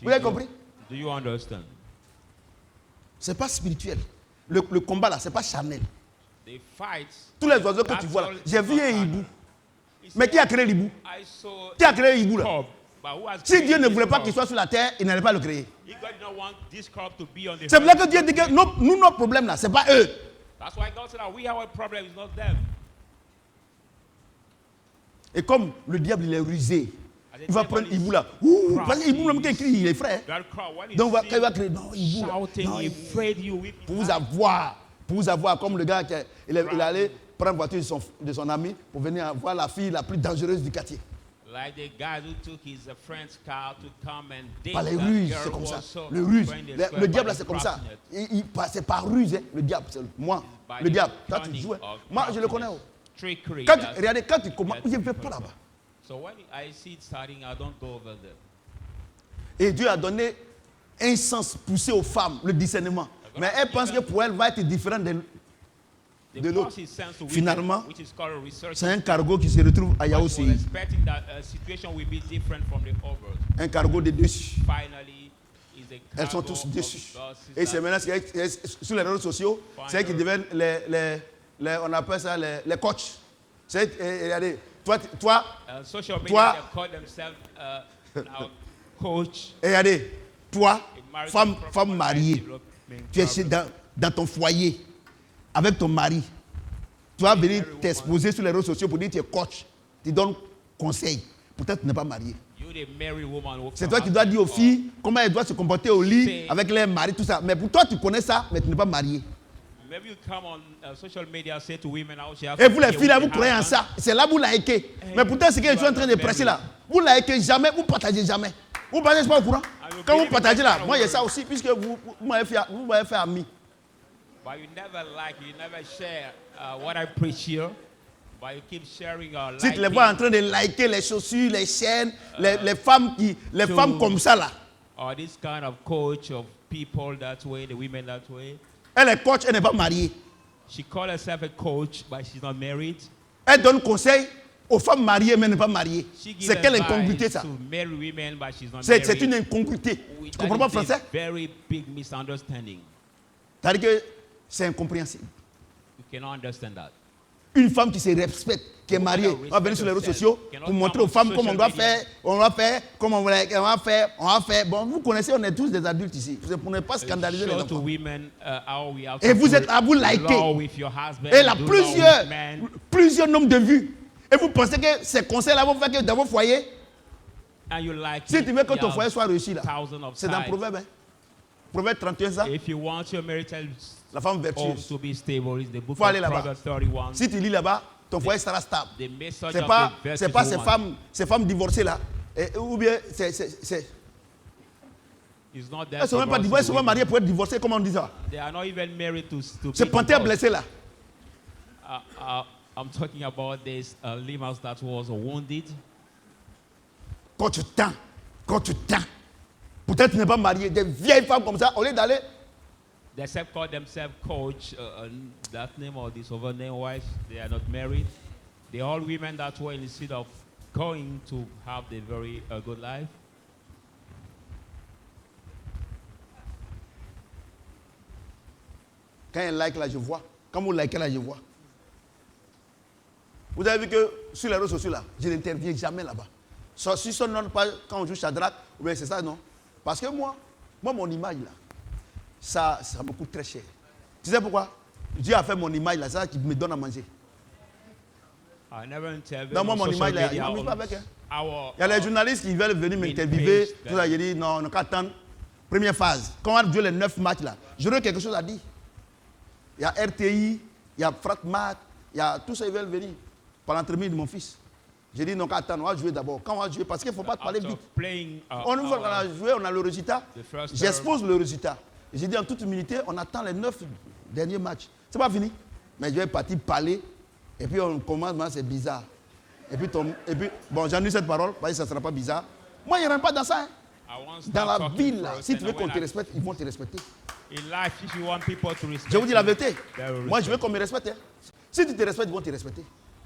Vous avez compris? Do you understand? Ce n'est pas spirituel. Le combat là, ce n'est pas charnel. They fight. Tous les oiseaux que tu vois là, j'ai vu un hibou. Mais qui a créé l'hibou? Qui a créé l'hibou là? Si Dieu ne voulait pas qu'il soit sur la terre, il n'allait pas le créer. C'est pour ça que Dieu dit que nous, notre problème là, ce n'est pas eux. Et comme le diable il est rusé, il va prendre Hibou là. Parce que Hibou même qui écrit, il est frais. Donc quand il va créer, non, Hibou là. Pour vous avoir, comme le gars, il est allé prendre la voiture de son ami pour venir voir la fille la plus dangereuse du quartier. Like the guy who took his friend's car to come and date Par les that ruses, girl c'est comme who ça. also Le ruse. joined the Le square diable, là, by c'est the comme ça. proxenate. C'est par ruse, hein. Le diable, c'est moi. By Le the diable. Toi, tu cunning joues. Hein. of Moi, je le connais. craftiness, trickery, Quand that's- regardez, quand tu commences, that's je ne vais people. pas là-bas. So when I see it starting, I don't go over there. Et Dieu a donné un sens poussé aux femmes, le discernement. Mais elle pense que pour elle va être différente de The de l'autre. force is sent to women, Finalement, which is called a research. c'est un cargo qui se retrouve à But we're Yaosi. expecting that a situation will be different from the others. Un cargo de dessus. Finally, is a Elles sont cargo tous of dessus. buses Et c'est that- maintenant sur les réseaux sociaux, c'est eux qui deviennent on appelle ça les coachs. C'est, regardez, toi, social media, Toi- they call themselves now coach. regardez, toi, in marriage femme problem, mariée, development tu es problem. dans ton foyer, avec ton mari. Tu vas venir married t'exposer sur les réseaux sociaux pour dire que tu es coach, tu donnes conseil. Peut-être tu n'es pas marié. You, the married woman, who C'est come toi qui out dois and- dire aux filles comment elles doivent se comporter au lit C'est- avec leurs maris, tout ça. Mais pour toi, tu connais ça, mais tu n'es pas marié. Maybe you come on social media, say to women how she has Et to vous les deal filles là, with vous her croyez en husband. ça. C'est là où vous likez. Mais pourtant, ce que je suis en train de prêcher là, vous likez jamais, vous partagez jamais. Vous partagez pas au courant. Quand vous partagez là, moi il y a ça aussi, puisque vous m'avez fait ami. But you never like, you never share what I preach here. But you keep sharing or Si tu les liking, vois en train de liker les chaussures, les chaînes, les femmes comme ça là, or this kind of coach of people that way, the women that way. elle est coach, elle n'est pas mariée. She calls herself a coach, but she's not married. Elle donne conseil aux femmes mariées, mais elle n'est pas mariée. She gives C'est quelle advice incongruité ça? to married women, but she's not C'est married. une incongruité. We- Tu that comprends pas is a français? very big misunderstanding. C'est-à-dire que c'est incompréhensible. You cannot understand that. Une femme qui se respecte, qui est mariée, on va venir sur les réseaux sociaux pour montrer aux femmes comment on doit faire, comment on va faire. Bon, vous connaissez, on est tous des adultes ici. Pour ne pas scandaliser les Show to enfants. women how we have Et to vous do êtes là, vous law likez. with your husband, Et là, do law with men. plusieurs nombres de vues. Et vous pensez que ces conseils-là vont faire que dans vos foyers, And you like si it, tu veux que you ton have foyer soit réussi là, thousands of c'est dans sides. Proverbe. Hein? Proverbe 31, ça, If you want your marital la femme home vertueuse. to be stable, it's the book Faut of aller là-bas. Proverbs 31. Si tu lis là-bas, ton foyer sera stable. The message C'est of pas, the c'est pas virtuous ces woman femmes divorcées là. Ou bien, is not there elles ne sont to même pas divorce divorcées, elles sont women. mariées pour être divorcées, comment on dit ça? They are not even married to C'est be panthère divorced. blessé là. I'm talking about this lemurs that was wounded. Quand tu tends, peut-être tu n'es pas marié, des vieilles femmes comme ça, au lieu d'aller, They call themselves coach, that name or this other name wise, they are not married. They all women that way instead of going to have the very good life. quand elles like là, je vois. Quand vous likez là, je vois. Vous avez vu que sur les réseaux sociaux là, je n'interviens jamais là-bas. Si ça ne pas quand on joue Shadrach, ou bien c'est ça, non. Parce que moi, mon image là, ça me coûte très cher. Tu sais pourquoi? Dieu a fait mon image là, c'est ça qui me donne à manger. I never interview Non, moi, on mon social image là, media il m'amuse on pas avec. Hein. our, Il y a les journalistes qui veulent venir m'interviewer. Tout ça, j'ai dit non, on n'a qu'à attendre. Première phase. Quand on va jouer les 9 matchs là, j'aurais quelque chose à dire. Il y a RTI, il y a Fratmat, il y a tout ça, ils veulent venir. Par l'entremise de mon fils. J'ai dit non, qu'à attendre, on va jouer d'abord. Quand on va jouer, parce qu'il ne faut pas parler after vite. playing On a joué, on a le résultat. the first J'expose le résultat. Et j'ai dit en toute humilité, on attend les 9 derniers matchs. C'est pas fini. Mais je vais partir parler. Et puis on commence, c'est bizarre. Et puis, bon, j'annule cette parole, parce que ça ne sera pas bizarre. Moi, je ne rentre pas dans ça. Hein. Dans la ville, là, si tu veux qu'on te respecte, ils vont te respecter. In life, if you want people to respect Je vous dis la vérité. they will Moi, je veux respect qu'on me respecte. Hein. Si tu te respectes, ils vont te respecter.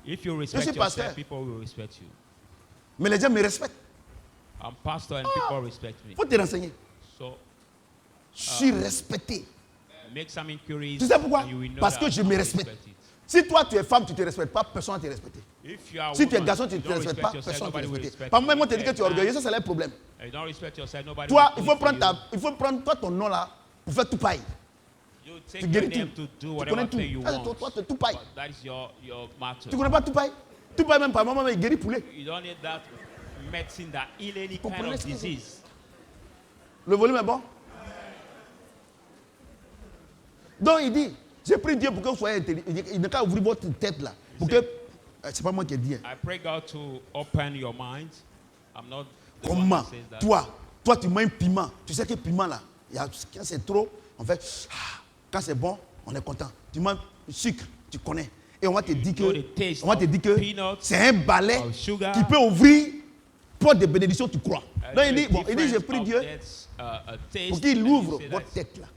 you. If you respect suis pasteur. yourself, people will respect you. Mais les gens me respectent. I'm pastor and people respect me. Il faut te renseigner. So Je suis respecté. make some inquiries. Tu sais pourquoi? and you will know Parce that que je I me respect respecte. it. Si toi, tu es femme, tu ne te respectes pas, personne ne va te respecter. If you are a Si tu es woman, garçon, tu you ne te don't respectes respect pas, yourself, personne ne va te nobody will respecter. respect Par you. moment, on te dit If que tu es you're a man, orgueilleux, ça c'est un problème. and you don't respect yourself, nobody Toi, will il do faut it for prendre, you. il faut prendre toi ton nom là pour faire tout paille. You take Tu your guéris name tout. to do Tu whatever connais tout. thing you Ah, want. toi, tu es tout paille. But that is your matter. Tu ne connais pas tout paille? Tout paille même par moment, il guérit poulet. You don't need that medicine that heal any kind Comprenez of ce que c'est? disease. Le volume est bon? Donc il dit, j'ai pris Dieu pour que vous soyez intelligent. Il n'a qu'à ouvrir votre tête là. Pour que C'est pas moi qui ai dit. I pray God to open your mind. I'm not the one Comment that says that. toi, tu manges piment. Tu sais que piment là, quand c'est trop, on fait. Quand c'est bon, on est content. Tu manges sucre, tu connais. Et on va te dire que c'est un balai qui peut ouvrir porte de bénédiction, tu crois. Donc il dit, j'ai pris Dieu pour qu'il ouvre votre tête là.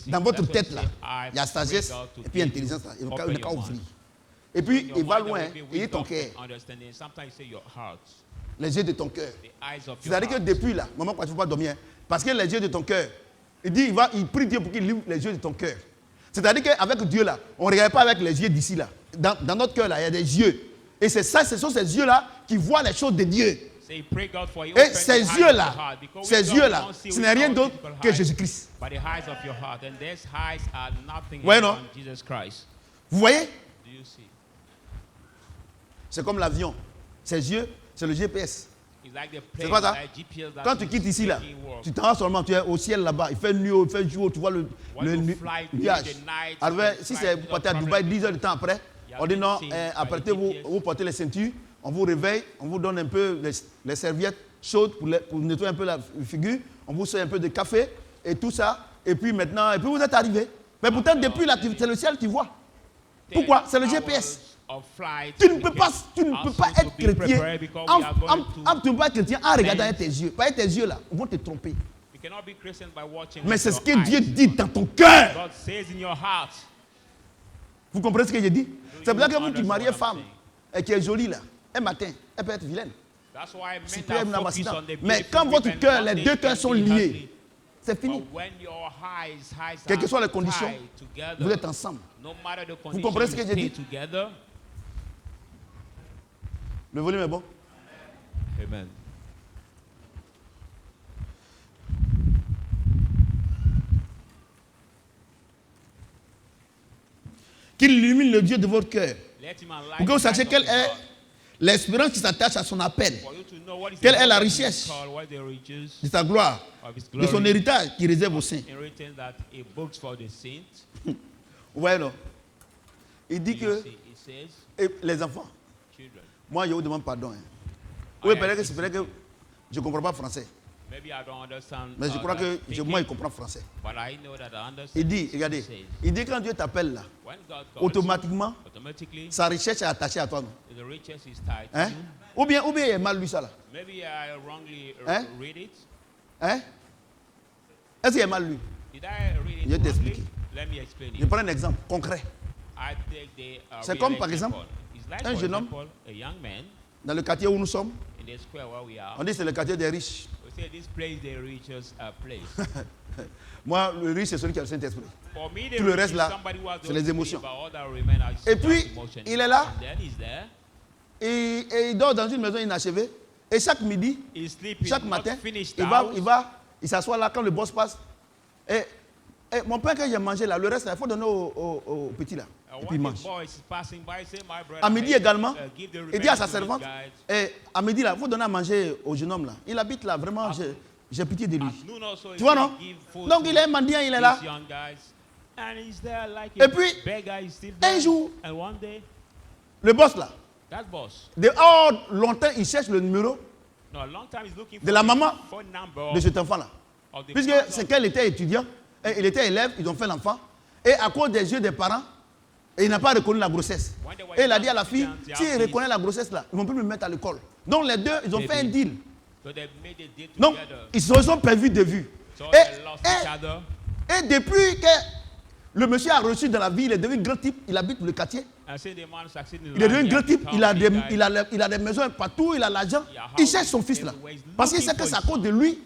Dans votre tête là, il y a sagesse et puis intelligence là. Il ne peut pas ouvrir. Et puis il va loin, il dit ton cœur. Les yeux de ton cœur. C'est-à-dire que depuis là, maman, quand tu ne peux pas dormir, parce que les yeux de ton cœur, il dit, il prie Dieu pour qu'il ouvre les yeux de ton cœur. C'est-à-dire qu'avec Dieu là, on ne regarde pas avec les yeux d'ici là. Dans notre cœur là, il y a des yeux. Et c'est ça, ce sont ces yeux-là qui voient les choses de Dieu. Et ces yeux-là, ce n'est rien d'autre que Jésus-Christ. Voyez, non? Vous voyez? C'est comme l'avion. Ses yeux, c'est le GPS. C'est quoi ça? Quand tu quittes ici, là, tu t'en vas seulement, tu es au ciel là-bas. Il fait nuit, il fait jour, tu vois le nuage. Alors, si c'est pour partir à Dubaï 10 heures de temps après, on dit non, apprêtez-vous, vous portez les ceintures, on vous réveille, on vous donne un peu les serviettes chaudes pour nettoyer un peu la figure, on vous sert un peu de café et tout ça, et puis maintenant, et puis vous êtes arrivé. Mais pourtant, depuis là, c'est le ciel qui voit. Pourquoi? C'est le GPS. Tu ne peux pas être chrétien. Tu ne peux pas être chrétien en regardant avec tes yeux. Pas avec tes yeux là, ils vont te tromper. Mais c'est ce que Dieu dit dans ton cœur. Vous comprenez ce que j'ai dit? C'est pour ça que vous qui mariez femme et qui est jolie là, un matin, elle peut être vilaine. Mais quand votre cœur, les deux cœurs sont liés, c'est fini. Quelles que soient les conditions, vous êtes ensemble. Vous comprenez ce que j'ai dit? Le volume est bon? Amen. Qu'il illumine le Dieu de votre cœur. Pour que vous sachiez quelle est l'espérance qui s'attache à son appel. Quelle est la richesse de sa gloire, de son héritage qui réserve aux saints. Vous voyez, non? Il dit que les enfants, moi je vous demande pardon. Oui, peut-être que je ne comprends pas français. Mais je crois que moi, il comprend français. Il dit, regardez, il dit quand Dieu t'appelle là, automatiquement, sa richesse est attachée à toi. Non? Hein? Ou bien il est mal lu ça là. Hein? Hein? Est-ce qu'il est mal lu? Je vais t'expliquer. Je prends un exemple concret. C'est comme par exemple, un jeune homme, dans le quartier où nous sommes, on dit que c'est le quartier des riches. Moi, le riche, c'est celui qui a le Saint-Esprit. Tout le reste là, c'est les émotions. Et puis, il est là, et il dort dans une maison inachevée. Et chaque midi, chaque matin, il s'assoit là quand le boss passe. Et mon pain que j'ai mangé là, le reste, il faut donner au petit là. Et puis il mange. À midi également, il dit à sa servante, à midi là, il faut donner à manger au jeune homme là. Il habite là, vraiment, j'ai pitié de lui. Tu vois non? Donc il est mendiant, il est là. Et puis, un jour, le boss là, longtemps il cherche le numéro de la maman de cet enfant là. Puisque c'est qu'elle était étudiant, et il était élève, ils ont fait l'enfant. Et à cause des yeux des parents, et il n'a pas reconnu la grossesse. Et il a dit à la fille, s'il reconnaît la grossesse là, ils ne vont plus me mettre à l'école. Donc les deux, ils ont fait un deal. Donc, ils se sont perdus de vue. Et depuis que le monsieur a reçu dans la vie, il est devenu grand type, il habite le quartier. Il est devenu grand type, il a des maisons partout, il a l'argent. Il cherche son fils là. Parce qu'il sait que c'est à cause de lui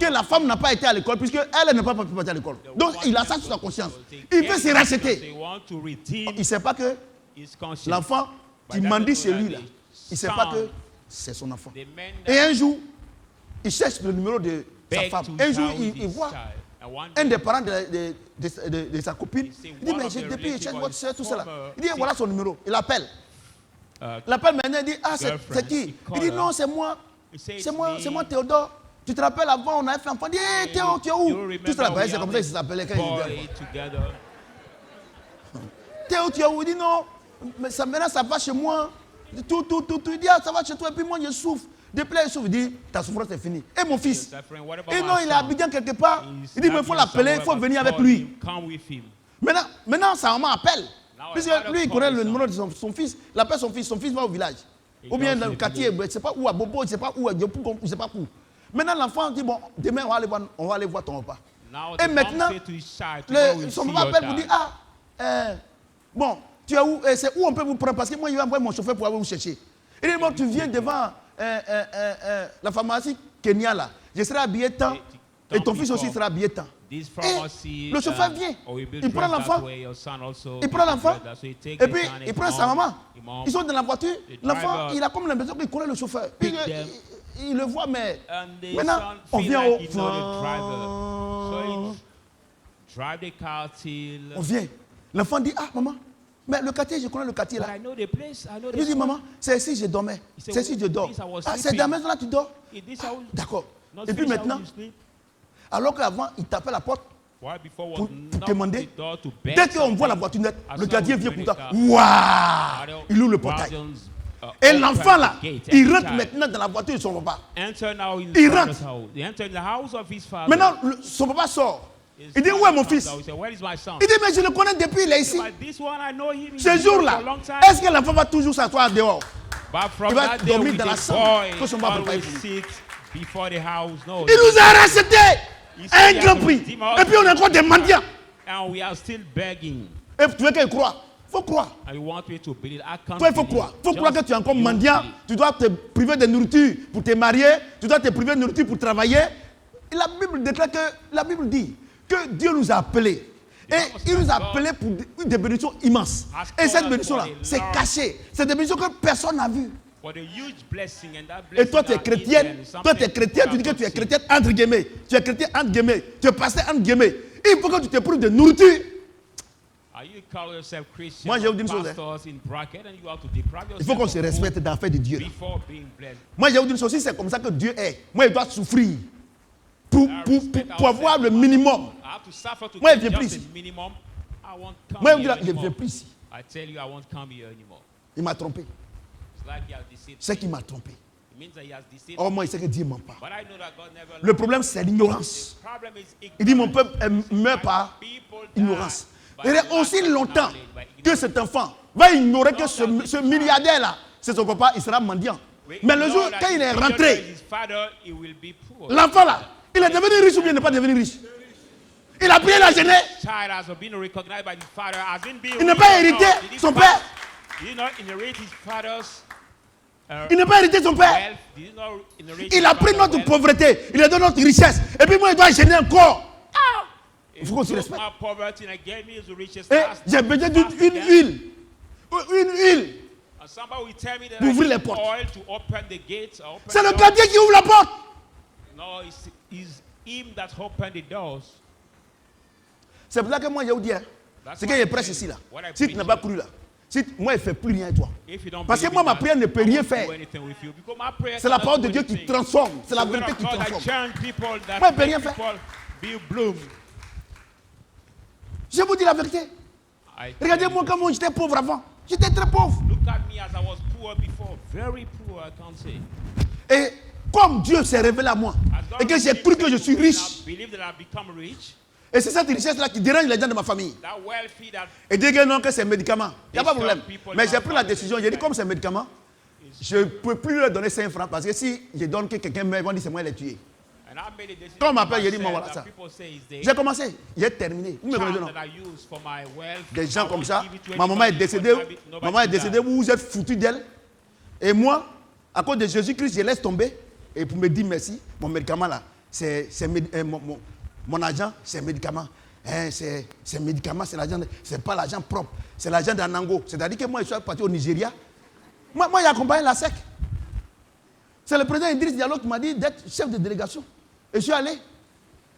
que la femme n'a pas été à l'école, puisqu'elle n'a pas pu partir à l'école. Donc il a ça sur sa conscience. Il veut se racheter. Il ne sait pas que l'enfant qui mendie chez lui là, il ne sait pas que c'est son enfant. Et un jour, il cherche le numéro de sa femme. Un jour, il voit un des parents de sa copine. Il dit, mais depuis je cherche votre soeur, tout ça là. Il dit, voilà son numéro. Il appelle. Il appelle maintenant, il dit, ah, c'est qui? Il dit, non, c'est moi. C'est moi, Théodore. Tu te rappelles avant, on avait fait l'enfant. Il dit, hey, Théo, tu es où? Tout ça là, c'est comme ça qu'il s'appelait quand il était. Théo, tu as dit non, mais ça, maintenant ça va chez moi. Tout. Il dit, ah, ça va chez toi. Et puis moi, je souffre. Depuis là, il souffre. Il dit, ta souffrance est finie. Et mon fils? Et non, il est à Abidjan quelque part. Il dit, mais il faut l'appeler, il faut venir avec lui. Maintenant, sa maman appelle. Puisque lui, il connaît le numéro de son fils. Il appelle son fils va au village. Ou bien dans le quartier, je ne sais pas où, à Bobo, je ne sais pas où, à Diopou, je ne sais pas où. Maintenant, l'enfant dit, bon, demain, on va aller voir ton repas. Et maintenant, son papa appelle pour dire, bon, tu es où? C'est où on peut vous prendre? Parce que moi, je vais envoyer mon chauffeur pour aller vous chercher. Il dit, bon, tu viens devant la pharmacie Kenya là. Je serai habillé tant. Et ton fils aussi sera habillé tant. Et le chauffeur vient. Il prend l'enfant. Il prend l'enfant. Et puis, il prend sa maman. Ils sont dans la voiture. L'enfant, il a comme l'impression qu'il connaît le chauffeur. Puis, il le voit, mais maintenant, on vient au... On vient. L'enfant dit, ah, maman, mais le quartier, je connais le quartier là. Il dit, maman, c'est ici que je dormais. C'est ici que je dors. Ah, c'est dans la maison là tu dors? Ah, d'accord. Et puis maintenant, alors qu'avant, il tapait la porte pour demander. Dès qu'on voit la voiture nette, le gardien vient pour toi. Waouh! Il ouvre le portail. Et l'enfant là, il rentre maintenant dans la voiture de son papa. Il rentre. Maintenant, son papa sort. Il dit, où est mon fils? Il dit, mais je le connais depuis, il est ici. Ce jour-là, est-ce que l'enfant va toujours s'asseoir dehors? Il va dormir dans la chambre que son papa prépare pour lui. Il nous a racheté un grand prix. Et puis on est encore des mendiants. Et tu veux qu'il croie? Il faut croire. Toi, il faut croire. Il faut croire que tu es encore mendiant. Tu dois te priver de nourriture pour te marier. Tu dois te priver de nourriture pour travailler. Et la Bible déclare que, la Bible dit que Dieu nous a appelés. Et il nous a appelés pour des bénédictions immenses. Et cette bénédiction-là, c'est caché. C'est des bénédictions que personne n'a vues. Et toi, tu es chrétienne. Toi, tu es chrétienne. Tu dis que tu es chrétienne entre guillemets. Tu es chrétien entre guillemets. Tu es pasteur entre guillemets. Il faut que tu te prives de nourriture. Moi, je vais vous dire une chose. Il faut qu'on se respecte dans l'affaire de Dieu. Moi, je vais vous dire une chose. Si c'est comme ça que Dieu est, moi, il doit souffrir pour avoir le minimum. Moi, il ne vient plus ici. Moi, il ne vient plus ici. Il m'a trompé. C'est qu'il m'a trompé. Oh, moi, il sait que Dieu ne ment pas. Le problème, c'est l'ignorance. Il dit, mon peuple meurt par ignorance. Il est aussi longtemps que cet enfant va ignorer que ce milliardaire-là, c'est son papa, il sera mendiant. Mais le jour, quand il est rentré, l'enfant-là, il est devenu riche ou bien il n'est pas devenu riche? Il a prié la jeunesse. Il n'a pas hérité son père. Il n'a pas hérité son père. Il a pris notre pauvreté. Il a donné notre richesse. Et puis moi, il doit gêner encore. Il faut qu'on se respecte. Et j'ai besoin d'une huile. Une huile. Pour ouvrir les portes. C'est le gardien qui ouvre la porte. C'est pour ça que moi, je vous dis, c'est qu'il est prêche ici là. Si tu n'as pas cru là, moi, il ne fait plus rien à toi. Parce que moi, ma prière ne peut rien faire. C'est la parole de Dieu qui transforme. C'est la vérité qui transforme. Moi, il ne peut rien faire. Je vous dis la vérité. Regardez-moi comment j'étais pauvre avant. J'étais très pauvre. Et comme Dieu s'est révélé à moi, et que j'ai cru que je suis riche, et c'est cette richesse-là qui dérange les gens de ma famille. Et dire que non, que c'est un médicament. Il n'y a pas de problème. Mais j'ai pris la décision. J'ai dit, comme c'est un médicament, je ne peux plus leur donner 5 francs. Parce que si je donne que quelqu'un meurt, ils vont dire c'est moi qui l'ai tué. Quand on m'appelle, j'ai dit, moi voilà ça. J'ai commencé. J'ai terminé. Vous me connaissez, non? Des gens comme ça. Ma maman est décédée. Maman est décédée. Vous vous êtes foutu d'elle. Et moi, à cause de Jésus-Christ, je laisse tomber. Et pour me dire merci, mon médicament là, mon argent, c'est un médicament. C'est un médicament, c'est l'argent. C'est pas l'argent propre. C'est l'argent d'Anango. C'est-à-dire que moi, je suis parti au Nigeria. Moi, j'ai accompagné la SEC. C'est le président Idriss Diallo qui m'a dit d'être chef de délégation. Et je suis allé.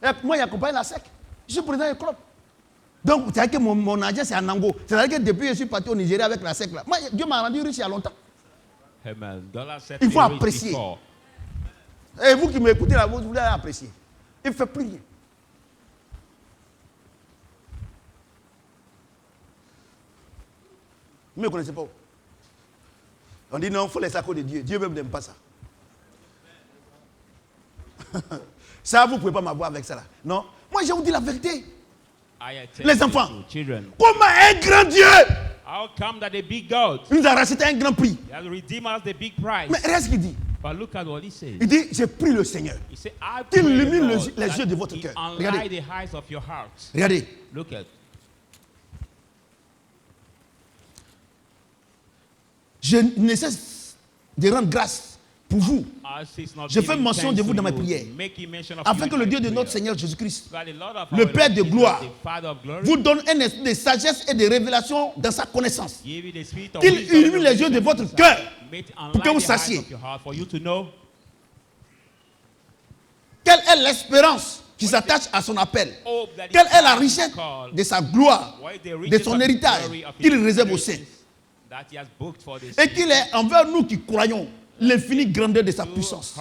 Et moi, j'ai accompagné la SEC. Je suis président du club. Donc, c'est-à-dire que mon argent, c'est Anango. C'est-à-dire que depuis que je suis parti au Nigeria avec la SEC, là, moi, Dieu m'a rendu riche il y a longtemps. Il faut apprécier. Et vous qui m'écoutez là, vous devez apprécier. Il ne fait plus rien. Vous ne me connaissez pas. On dit non, il faut laisser à cause de Dieu. Dieu même n'aime pas ça. Ça, vous ne pouvez pas m'avoir avec ça là. Non. Moi, je vous dis la vérité. Les enfants. Comment un grand Dieu How come that the big God nous a racheté un grand prix? has redeemed us the big price? Mais regarde ce qu'il dit. But look at what he says. Il dit, j'ai pris le Seigneur. He said, I Qu'il pray, illumine Lord, les that yeux de votre he cœur. unlight Regardez. the eyes of your heart. Regardez. Look at. Je ne cesse de rendre grâce pour vous. Je fais mention de vous dans mes prières. Afin que le Dieu de notre Seigneur Jésus-Christ, le Père de gloire, vous donne un esprit de sagesse et de révélation dans sa connaissance. Qu'il illumine les yeux de votre cœur pour que vous sachiez quelle est l'espérance qui s'attache à son appel. Quelle est la richesse de sa gloire, de son héritage qu'il réserve aux saints. Et qu'il est envers nous qui croyons l'infinie grandeur de sa puissance,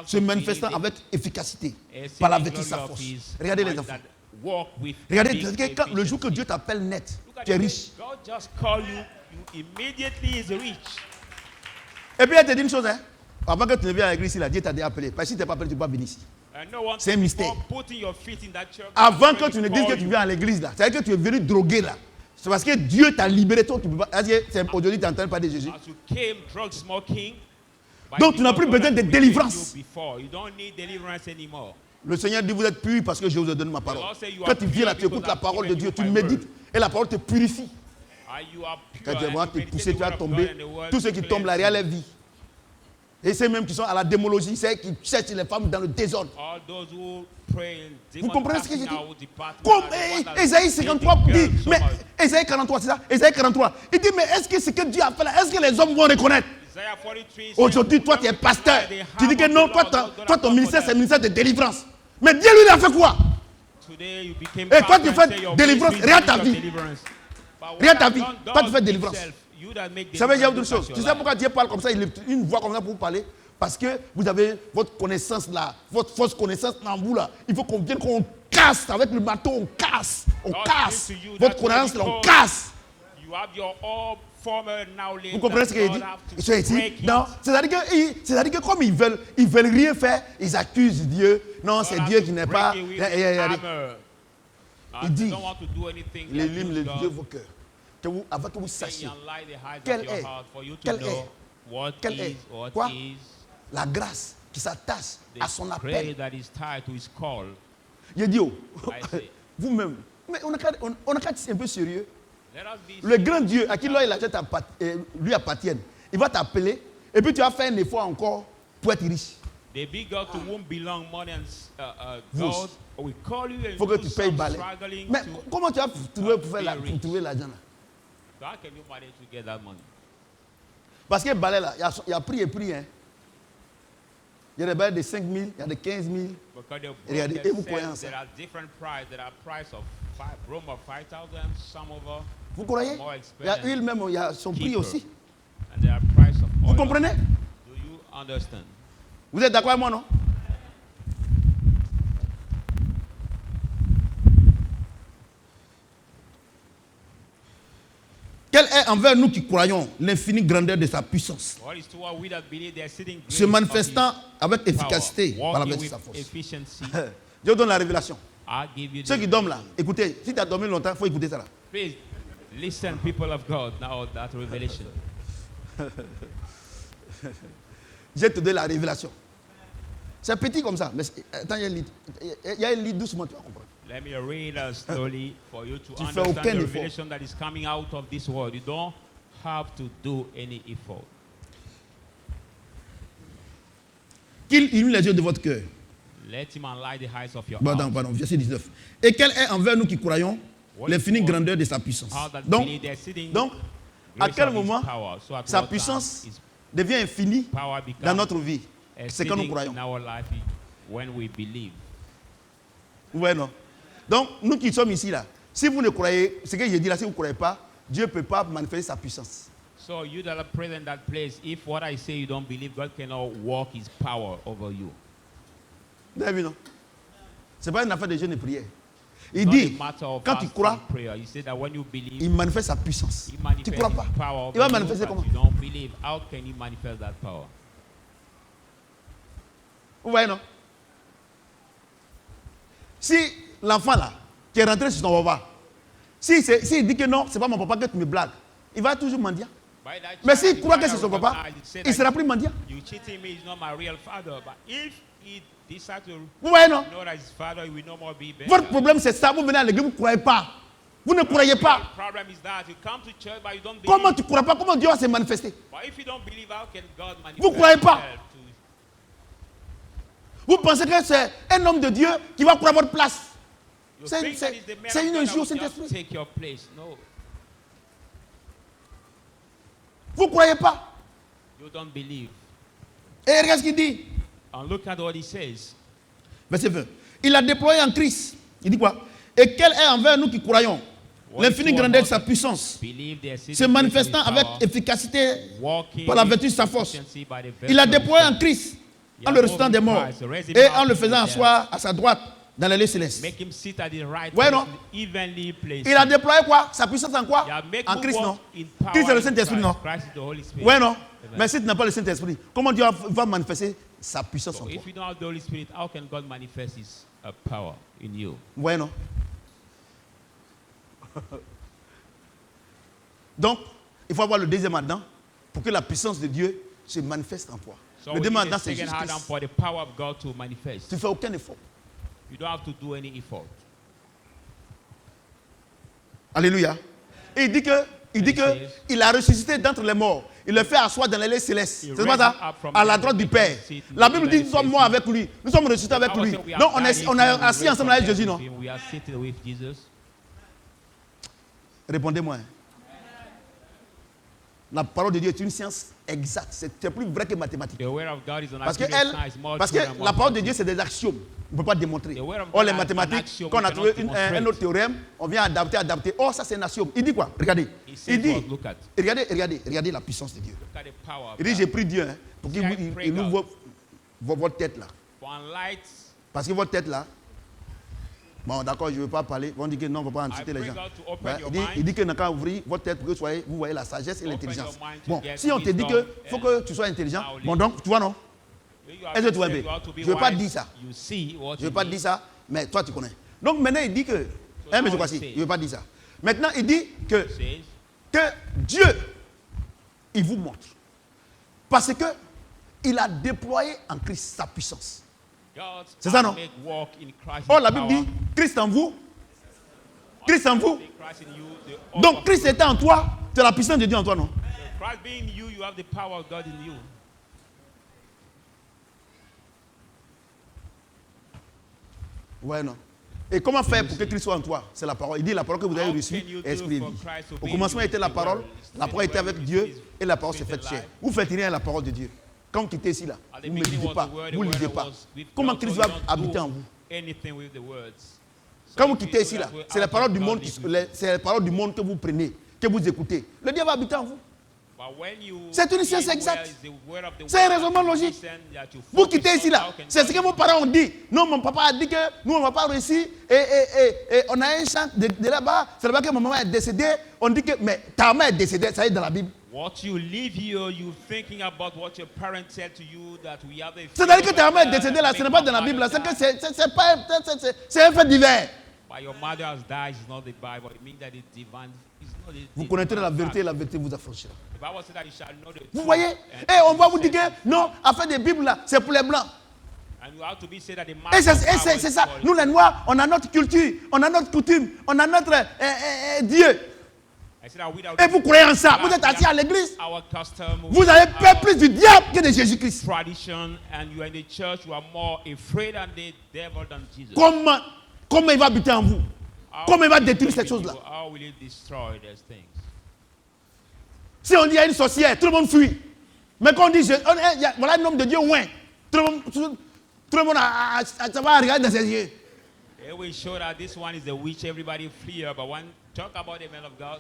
se manifestant avec efficacité par la vertu de sa force. Regardez les enfants. Regardez, quand, le jour que Dieu t'appelle net, tu es riche. Et puis elle te dit une chose, hein. Avant que tu ne viennes à l'église, Dieu t'a déjà appelé. Parce que si tu n'es pas appelé, tu ne peux pas venir ici. C'est un mystère. Avant que tu ne dises que tu viens à l'église, là, c'est-à-dire que tu es venu droguer là. C'est parce que Dieu t'a libéré, toi, tu peux pas. Aujourd'hui, tu n'entends pas de Jésus. Donc tu n'as plus besoin de délivrance. Le Seigneur dit, vous êtes purs parce que je vous ai donné ma parole. Quand tu viens là, tu écoutes la parole de Dieu, tu médites et la parole te purifie. Quand tu vas te pousser, tu vas tomber. Tous ceux qui tombent là, rien leur vie. Et ceux même qui sont à la démologie, c'est qui cherchent les femmes dans le désordre. Vous comprenez ce que je dis? Comme Ésaïe 53 dit, mais Ésaïe 43, c'est ça? Ésaïe 43. Il dit, mais est-ce que ce que Dieu a fait là, est-ce que les hommes vont reconnaître? Aujourd'hui, toi, tu es pasteur. Tu dis que non, toi ton ministère, c'est le ministère de délivrance. Mais Dieu, lui, il a fait quoi? Et toi, tu fais délivrance, rien ta vie. Rien ta vie. Toi, tu fais délivrance. Ça veut dire autre chose. Tu sais pourquoi Dieu parle comme ça? Il a une voix comme ça pour vous parler. Parce que vous avez votre connaissance là, votre fausse connaissance dans vous là. Il faut qu'on vienne, qu'on casse avec le marteau, on casse. On casse. Votre connaissance là, on casse. Vous comprenez ce qu'il dit? Non, c'est-à-dire que comme ils veulent rien faire, ils accusent Dieu. Non, c'est Dieu qui n'est pas. Il dit, il illumine les yeux de vos cœurs. Avant que vous sachiez quelle est quoi? La grâce qui s'attache à son appel. Il dit, vous-même, mais on a qu'à être un peu sérieux. Le grand Dieu à qui l'argent lui appartient, il va t'appeler et puis tu vas faire un effort encore pour être riche. The big God to whom belong money and God will call you and faut que tu payes balai. Mais to comment tu vas trouver pour trouver l'argent là? So how can you manage to get that money? Parce que balai là, il y a prix et prix. Hein. Il y a des balais de 5 000, il y a de 15 000. Regardez, et vous croyez en ça? There are different prices. There are price of room of 5,000, some over. Vous croyez? Il y a huile même, il y a son prix aussi. And there are price of oil. Vous comprenez? Do you understand? Vous êtes d'accord avec moi, non? Quelle est envers nous qui croyons l'infinie grandeur de sa puissance, se manifestant avec efficacité par la vertu de sa force. Dieu donne la révélation. Ceux qui dorment là, écoutez, si tu as dormi longtemps, il faut écouter ça là. Please listen, people of God, now that revelation. Je te donne la révélation. C'est petit comme ça, mais attends, il y a un lit doucement, tu vas comprendre. Let me read slowly for you to Tu fais understand aucun the effort. revelation that is coming out of this word. You don't have to do any effort. Qu'il illumine les yeux de votre cœur. Let him enlighten the eyes of your Pardon, heart. verset 19. Et quelle est envers nous qui croyons l'infinie grandeur de sa puissance. Donc, à quel moment sa puissance devient infinie dans notre vie? C'est quand nous croyons. Vous voyez, non? Donc, nous qui sommes ici, là, si vous ne croyez, ce que j'ai dit là, si vous ne croyez pas, Dieu ne peut pas manifester sa puissance. So you that are present in that place, if what I say you don't believe, God cannot walk his power over you. Vous avez vu, non? Ce n'est pas une affaire de jeûne et prière. Il Not dit, a matter of quand tu fasting crois, prayer. He said that when you believe, il manifeste sa puissance. he Tu ne manifests crois his pas. power. Il va over you, manifester but comment? you don't believe. How can he manifest that power? Vous voyez, non? Si l'enfant là, qui est rentré sur son papa, s'il dit que non, c'est pas mon papa que tu me blagues, il va toujours mendier. By that Mais child, s'il the croit que father c'est son papa, recognized, he said il ne that sera plus mendiant. you cheating me, he's not my real father. But if he decides to Vous voyez, non? know that his father, he will no more be Votre beggar. problème, c'est ça. Vous venez à l'église, vous ne croyez pas. Vous ne croyez The pas. problem is that you come to church, but you don't believe. Comment tu ne crois pas? Comment Dieu va se manifester? But if you don't believe, how can God manifest Vous croyez pas? himself to- Vous pensez que c'est un homme de Dieu qui va prendre votre place? You C'est- think c'est- that is the man c'est of une God that injure au will just Saint-Esprit. take your place. No, Vous ne croyez pas? you don't believe. Et regarde ce qu'il dit. And look at what he says. Verset 20. Il a déployé en Christ. Il dit quoi? Et quel est envers nous qui croyons l'infinie grandeur de sa puissance, Believe the exceeding se manifestant greatness of his avec power, efficacité walking par la with vertu de sa force. efficiency by the Il a virtue of déployé his en power. Christ Il en a le ressuscitant des moved morts Christ, raised him et up en le from the faisant dead. asseoir à sa droite dans les lieux célestes. Make him sit at the right Ouais, place, non? evenly placed. Il a déployé quoi? Sa puissance en quoi? Il a make En him Christ, walk non? in power Christ est le in Saint-Esprit, Christ. non? Christ is the Holy Spirit. Ouais, non? Amen. Mais si tu n'as pas le Saint-Esprit, comment Dieu va manifester sa puissance en So toi? if you don't have the Holy Spirit, how can God manifest his power in you? Ouais, non? Donc, il faut avoir le deuxième Adam pour que la puissance de Dieu se manifeste en toi. So Le we deuxième need Adam, a c'est second Adam Jésus-Christ. for the power of God to manifest. Tu ne fais aucun effort. You don't have to do any effort. Alléluia. Et il dit qu'il a ressuscité d'entre les morts. Il le fait asseoir dans les lieux célestes. He C'est pas ça? raised up from À la the droite du dead Père. and sit in La the Bible dit que nous sommes morts avec lui. Nous sommes ressuscités avec Bible lui. said we are Donc on died est with him, we assis raised ensemble from avec dead Jésus, non? with him. We are seated with Jesus. Répondez-moi. La parole de Dieu est une science exacte. C'est plus vrai que mathématiques. The word of God is an Parce que, accurate science, more parce true que than la parole de mathematics. Dieu, c'est des axiomes. On ne peut pas démontrer. The word of Or, God les is an mathématiques, axiom quand on a we trouvé cannot un demonstrate. autre théorème, on vient adapter. Oh, ça, c'est un axiome. Il dit quoi? Regardez. He says Il dit, what? Look at. regardez la puissance de Dieu. Look at the power of Il dit, God. j'ai pris Dieu hein, pour qu'il See, I vous- pray il God. ouvre votre tête là. For light, Parce que votre tête là, bon d'accord, je ne veux pas parler. On dit que non, on ne va pas inciter les pray gens. God to open Ouais, your il dit mind. que quand vous ouvrez votre tête pour que vous voyez la sagesse et Open l'intelligence. your mind to Bon, get si on te dit wisdom qu'il faut que tu sois intelligent, knowledge. bon donc, tu vois non? you have Est-ce que to tu vois say un peu? you have to be Je ne veux pas wise. dire ça. You see what Je ne veux you pas need. dire ça, mais toi tu connais. Donc maintenant il dit que, mais now je crois he si, says- je ne veux pas dire ça. Maintenant il dit que, He says, que Dieu, il vous montre. Parce que il a déployé en Christ sa puissance. God C'est ça, has non? made walk in Christ Oh, in la Bible power. dit, Christ en vous, Christ en vous. Christ in you, the hope Donc of Christ glory. étant en toi, c'est la puissance de Dieu en toi, non? Christ being in you, you have the power of God in you. Ouais, non. Et comment faire pour que Christ soit en toi? C'est la parole. Il dit la parole que vous avez How reçue can you est do esprit et for vie. Christ to Au be in commencement you? était la The parole, word. la parole était avec Dieu et la parole s'est faite chair. Vous faites rien à la parole de Dieu. Quand vous quittez ici, là, At the vous ne beginning méditez was pas, the word, vous ne the lisez word pas. was with Comment God, Christ so va you don't habiter do en vous? anything with the words. So Quand vous if you quittez do ici, that là, way, c'est how la parole can du God monde, live with you? c'est la parole du monde que vous prenez, que vous écoutez. Le Dieu va habiter en vous. But when you C'est une science hear exacte. where is the word of the C'est un world raisonnement that you logique. listen, that you Vous focus quittez on, ici là, how can c'est ce God que vos parents ont dit. Non, mon papa a dit que nous on ne va pas réussir et on a un chant de là-bas, c'est là-bas que ma maman est décédée. On dit que, mais ta maman est décédée, ça y est dans la Bible. What you live here, you thinking about what your parents said to you that we have a. C'est-à-dire que ta maman est décédée là, ce n'est pas dans la Bible là, c'est que c'est pas c'est un fait divers. But your mother has died, it's not the Bible. It means that it's divine. It's not the Vous connaîtrez la divine vérité et fact. la vérité vous affranchira. The Bible said that you shall know the Vous truth, voyez? and Et on va you vous dire shall- que non, affaire des Bibles là, c'est pour les blancs. And you have to be said that the Et master power c'est is ça. for Nous les Noirs, on a notre culture, on a notre coutume, on a notre Dieu. I said that without Et vous croyez en ça. Vous êtes assis à l'église. our custom, Vous avez peur plus du diable que de Jésus-Christ. tradition, and you are in the church, you are more afraid than the devil than Jesus. Comment il va habiter en vous? How Comment il va will he détruire live ces in choses-là? you? How will he destroy those things? Si on dit il y a une sorcière, tout le monde fuit. Mais quand on dit voilà un homme de Dieu, ouais. Tout le monde ça va regarder dans ses yeux. It will show that this one is a witch, everybody fear, but when talk about the man of God,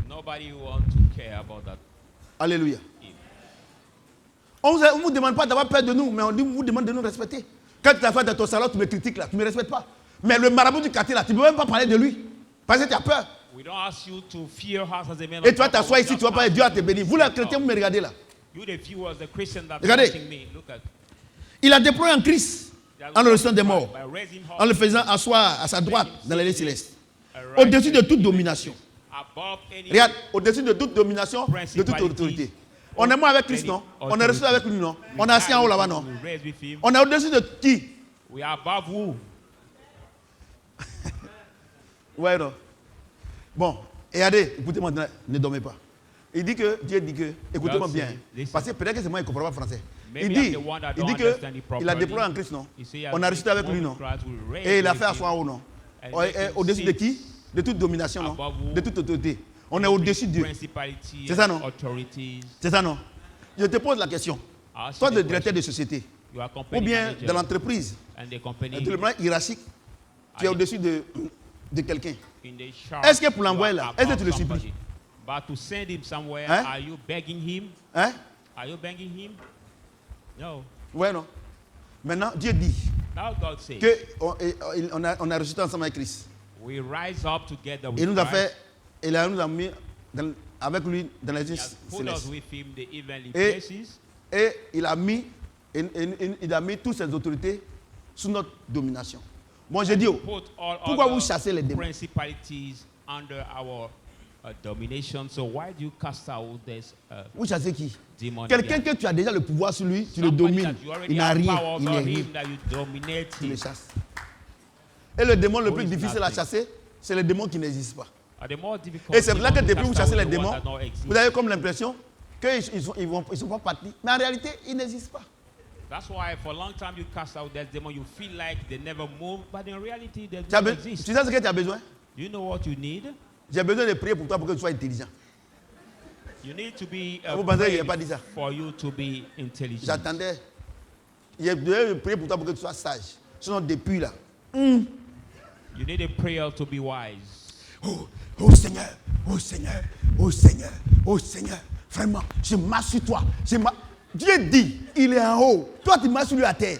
nobody want to care about that. Alléluia. On ne vous demande pas d'avoir peur de nous, mais on vous demande de nous respecter. Quand tu as fait dans ton salon, tu me critiques là, tu ne me respectes pas. Mais le marabout du quartier là, tu ne peux même pas parler de lui. Parce que tu as peur. We don't ask you to fear us as a man. Et tu vas t'asseoir ici, tu vas parler, Dieu va te bénir. Vous les chrétiens, vous me regardez là. You the viewers, the Christians that are Regardez. watching me, look at. Il a déployé en Christ en le ressuscitant des morts, By raising en le up, faisant asseoir à sa droite dans les lieux célestes. Au-dessus de toute domination. above any Regarde, au-dessus de toute domination, de toute autorité. On est mort avec Christ, non? On est ressuscité avec lui, non? On est assis en haut là-bas, non? we raise with him. On est au-dessus de qui? We are above who? Ouais, non. Bon, et regardez, écoutez-moi, ne dormez pas. Il dit que, Dieu dit que, écoutez-moi God bien, say, listen. parce que peut-être que c'est moi qui ne comprends pas français. Maybe Il I'm dit, the one that il don't dit understand it qu'il properly. a déployé en Christ, non? He say, On a ressuscité avec lui, non? Christ will raise Et il a with fait him. asseoir en haut, non? And Ouais, make him au-dessus de sit qui? De toute domination, non? above who? De toute autorité. On est au-dessus de Dieu. Principalities, C'est ça, non? authorities. C'est ça, non? Je te pose la question. Ask Toi, you le the directeur de question. société, You are ou company bien manager dans l'entreprise, and the company dans le plan hiérarchique, tu es au-dessus de quelqu'un. in the shop, Est-ce que pour you l'envoyer are là, est-ce que above tu le somebody. supplies? But to send him somewhere, Hein? are you begging him? Hein? Are you begging him? No. Ouais, non? Maintenant, Dieu dit Now God says, qu'on a ressuscité ensemble avec Christ. we rise up together with Il nous a Christ. fait, il nous a mis avec lui dans les He lieux has put us célestes. with him the heavenly Et- places. Et il a mis toutes ses autorités sous notre domination. Bon, j'ai dit, Put all pourquoi other vous chassez les démons? principalities under our domination. So why do you cast out this Vous chassez qui? demon? Quelqu'un again? que tu as déjà le pouvoir sur lui, tu le Somebody domines. that you already Il n'a have rien, power il n'est over rien. him, that you dominate Tu le him. chasses. Et le démon le Who plus is difficile à nothing? chasser, c'est le démon qui n'existe pas. The more difficult Et c'est là que demon to depuis vous cast chassez out les the démons, one that don't exist. vous avez comme l'impression qu'ils sont pas partis. Mais en réalité, ils n'existent pas. That's why for a long time you cast out that demon, you feel like they never move, but in reality they Tu don't sais exist. ce que tu as besoin? Do you know what you need? J'ai besoin de prier pour toi pour que tu sois intelligent. You need to be Vous pensez qu'il n'a prayed pas dit ça? for you to be intelligent. J'attendais. J'ai besoin de prier pour toi pour que tu sois sage. Sinon, depuis là. You need a prayer to be wise. Oh, oh Seigneur, oh Seigneur, oh Seigneur, oh Seigneur. Vraiment, je marche sur toi. Dieu dit, il est en haut. Toi, tu marches sur lui à terre.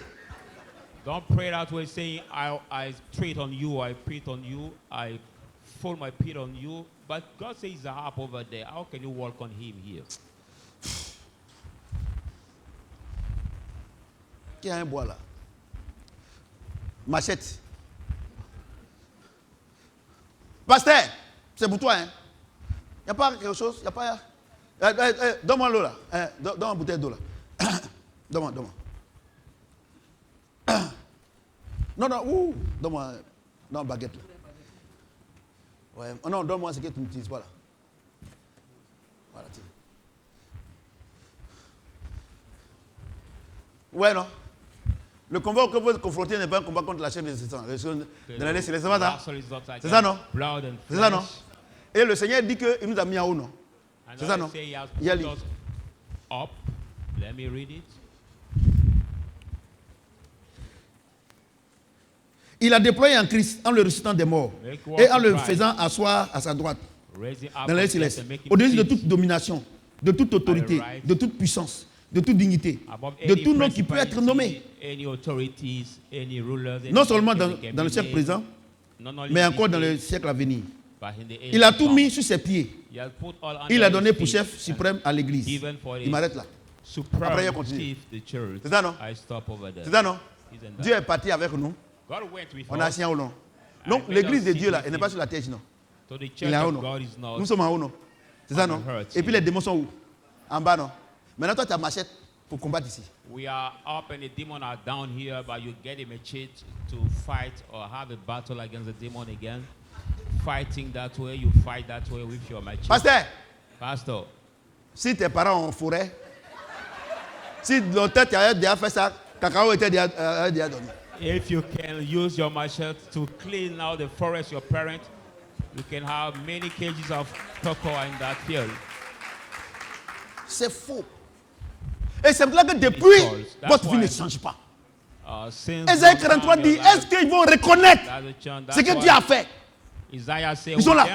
Don't pray that way saying, I treat on you, I treat on you, I fold my feet on you. But God says he's up over there. How can you walk on him here? Qui a un bois là? Machette. Pasteur, c'est pour toi, hein? Il n'y a pas quelque chose? Il n'y a pas. Donne-moi l'eau là. Donne-moi une bouteille d'eau là. Donne-moi. Non, donne-moi une baguette là. Ouais. Oh non, donne-moi ce que tu n'utilises pas là. Voilà, tiens. Ouais, non. Le combat que vous confrontez n'est pas un combat contre la chair de Satan. Dans la c'est ça? C'est ça, non? C'est ça, non? Et le Seigneur dit qu'il nous a mis en haut, non? C'est ça, non? Il y a Up. Let me read it. Il a déployé en Christ en le ressuscitant des morts et en le faisant asseoir à sa droite dans les célestes, au-dessus de toute domination, de toute autorité, de toute puissance, de toute dignité, de tout nom qui peut être nommé. Non seulement dans le siècle présent, mais encore dans le siècle à venir. Il a tout mis sur ses pieds. Il a donné pour chef suprême à l'église. Il m'arrête là. Après, il continue. C'est ça, non? C'est ça, non? Dieu est parti avec nous. On est assis en haut, non? Donc, l'église de Dieu, là, elle n'est pas sur la terre, non? Il est en haut, non? Nous sommes en haut, non? C'est ça, non? Et puis les démons sont où? En bas, non? Maintenant, toi, tu as machette pour combattre ici. We are up and the demons are down here, but you get a machete to fight or have a battle against the demon again. Fighting that way, you fight that way with your machete. Pasteur, si tes parents ont forêt, si longtemps tu as déjà fait ça, cacao était déjà donné. If you can use your machete to clean out the forest, your parent, you can have many kgs of cocoa in that field. C'est faux. Et c'est pour ça que depuis, votre vie ne change pas. Ésaïe 43 dit, est-ce qu'ils vont reconnaître ce que Dieu a fait? Ils sont là.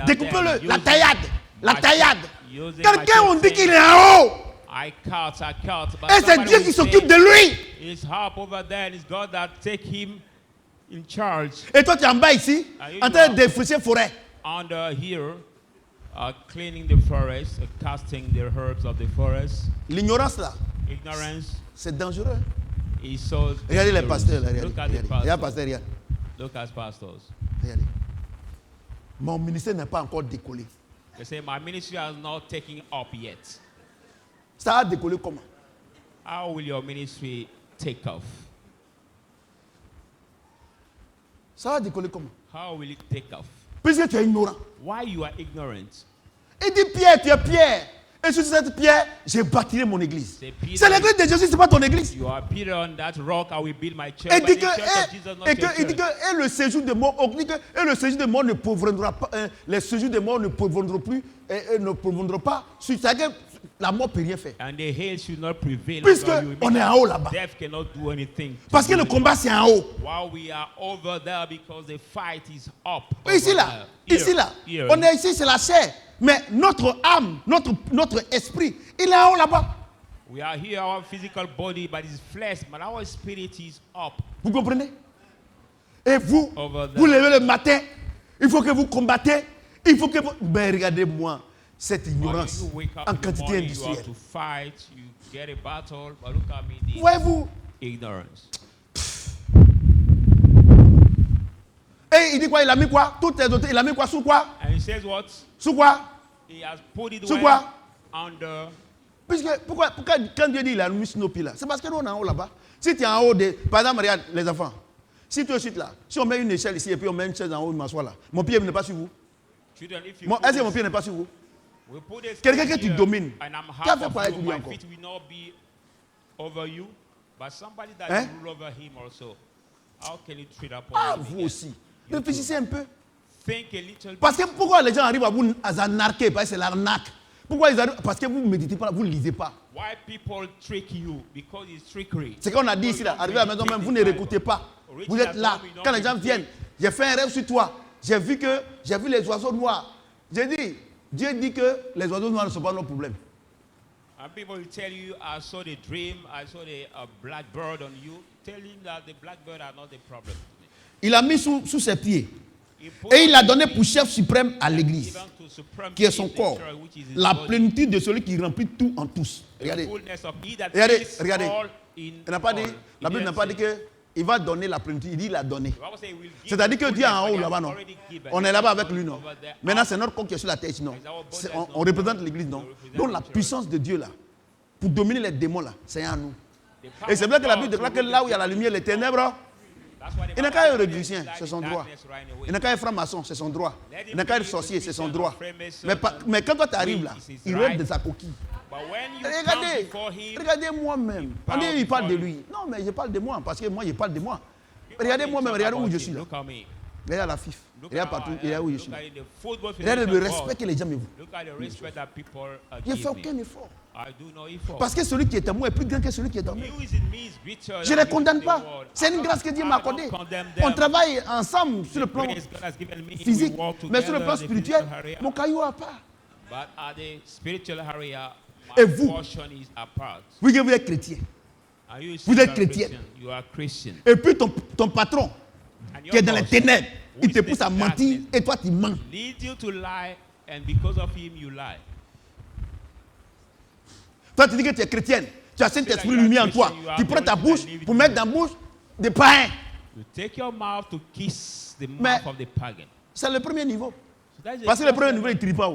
Découpez-le, la taillade. Quelqu'un on dit qu'il est en haut. I cut. But Et c'est somebody Dieu will qui say, s'occupe de lui. It's help over there, and it's God that take him in charge. Et toi, tu es en bas ici, en train de défricher forêt. Under here, cleaning the forest, casting the herbs of the forest. L'ignorance là, Ignorance c'est dangereux. is so Regardez les dangerous. pasteurs là, Look at the regarde pastors. pasteur, regarde. Look at pastors. Regardez. Mon ministère n'est pas encore décollé. They say, my ministry has not taken up yet. Ça a décollé comment? How will your ministry take off? Ça a décollé comment? How will it take off? Puisque tu es ignorant. Why you are ignorant? Il dit Pierre, tu es Pierre. Et sur cette pierre, j'ai bâti mon église. C'est Peter. C'est l'église de Jésus, ce n'est pas ton église. You are Peter, on that rock I will build my church. Et But dit the que, church of Jesus, not your il dit church. que et le séjour des morts, on dit que et le séjour des morts ne proviendra pas, les séjours des morts ne proviendront plus, et ne proviendront pas. C'est-à-dire que la mort ne peut rien faire. And the hail should not prevail. Puisque over you. on est en haut là-bas. Death cannot do anything. to Parce que le you. combat c'est en haut. While we are over there because the fight is up. Ici over là, there. ici là, Here. on est ici, c'est la chair. Mais notre âme, notre esprit, il est en haut là-bas. We are here, our physical body, but it's flesh, but our spirit is up. Vous comprenez? Et vous, Over there. vous levez le matin, il faut que vous combattez, il faut que vous... Ben regardez-moi cette When ignorance you wake up en in the quantité morning, you have industrielle. to fight, you get a battle, but look at me, the Voyez-vous? ignorance. Et il dit quoi? Il a mis quoi? Toutes les autres, il a mis quoi? Sous quoi? And he says what? Sous quoi? He has put it Sous where? quoi? Under. Pourquoi quand Dieu dit il a mis nos pieds là? C'est parce que nous on est en haut là-bas. Si tu es en haut de... Par exemple, regarde les enfants. Si tu es suite là, si on met une échelle ici et puis on met une chaise en haut, je m'assois là. Mon pied n'est pas sur vous. Children, if you Est-ce que mon pied n'est pas sur vous? we put this Quelqu'un que here, tu domines. and I'm Qui a half fait of pareil you, pour lui my encore? feet will not be over you, but somebody that Hein? you rule over him also. How can you treat upon Ah, him vous again? aussi. Réfléchissez un peu. Think a little bit. Parce que pourquoi les gens arrivent à vous arnaquer? Parce que c'est l'arnaque. Pourquoi ils arrivent? Parce que vous ne méditez pas, vous ne lisez pas. Why people trick you? Because it's trickery. C'est qu'on a dit ici, là, arrivé à la maison même, vous ne réécoutez pas. Vous êtes là. Quand les gens viennent, j'ai fait un rêve sur toi. J'ai vu les oiseaux noirs. J'ai dit, Dieu dit que les oiseaux noirs ne sont pas nos problèmes. And people will tell you, I saw the dream, I saw the blackbird on you. Tell him that the blackbird are not the problem. Il a mis sous ses pieds. He put Et il l'a donné it pour chef suprême à l'église, given to supreme qui est son in the corps. church, which is his La body. plénitude de celui qui remplit tout en tous. The Regardez. fullness of he that Regardez, fills regardez. all in Il n'a pas dit, all. la He Bible n'a didn't pas dit say- qu'il va donner la plénitude. Il dit il a donné. The Bible say he will give C'est-à-dire que the Dieu est en fullness, haut but he là-bas, has non? already given. On est là-bas avec lui, non? Over there. Maintenant, c'est notre corps qui est sur la tête, non? On représente l'église, non? Donc la puissance de Dieu là, pour dominer les démons là, c'est en nous. The power Et c'est vrai of que la God Bible déclare to que rule là the où il y a la lumière, les ténèbres, That's why the il n'a Bible qu'à être says, régressien, "Let c'est the son droit. darkness reign away." Il n'a qu'à être franc-maçon, c'est son droit. Il n'a qu'à être sorcier, c'est son droit. Mais quand toi tu arrives là, il rêve de sa coquille. But when you come Regardez, before him, regardez moi-même. On dit il parle de lui. Non, mais je parle de moi, parce que moi je parle de moi. Regardez moi-même, regardez où je suis là. Look at me. Regarde la FIF. Look Regarde at partout, how I regarde am. où je Look suis. at the football Regardez le federation respect of que les gens me voient. God. Look at the respect that people Je ne give fais me. aucun effort. I do no effort. Parce que celui qui est en moi est plus grand que celui qui est en moi. He who is in me is greater Je ne than les condamne he is in pas. the world. C'est I une grâce que Dieu don't- m'a I don't accordée. condemn On them. travaille ensemble sur le The plan grace God has given me, we physique, walk mais sur le plan together in the spirituel, physical area. mon caillou à part. But at the spiritual area, Et my vous? portion is apart. Vous que vous êtes chrétien. And you Vous you êtes are chrétienne. Christian. You are Christian. Et puis ton patron, And your qui est dans les boss ténèbres, who il is te pousse à in mentir darkness et toi tu mens. leads you to lie, and because of him, you lie. Toi tu dis que tu es chrétienne. Tu as Saint-Esprit lumière en toi. Tu prends ta bouche pour mettre dans la bouche des païens. You take your mouth to kiss the Mais- mouth of the pagan. C'est le premier niveau. So that is the Parce que le first premier level. niveau, il ne trie pas.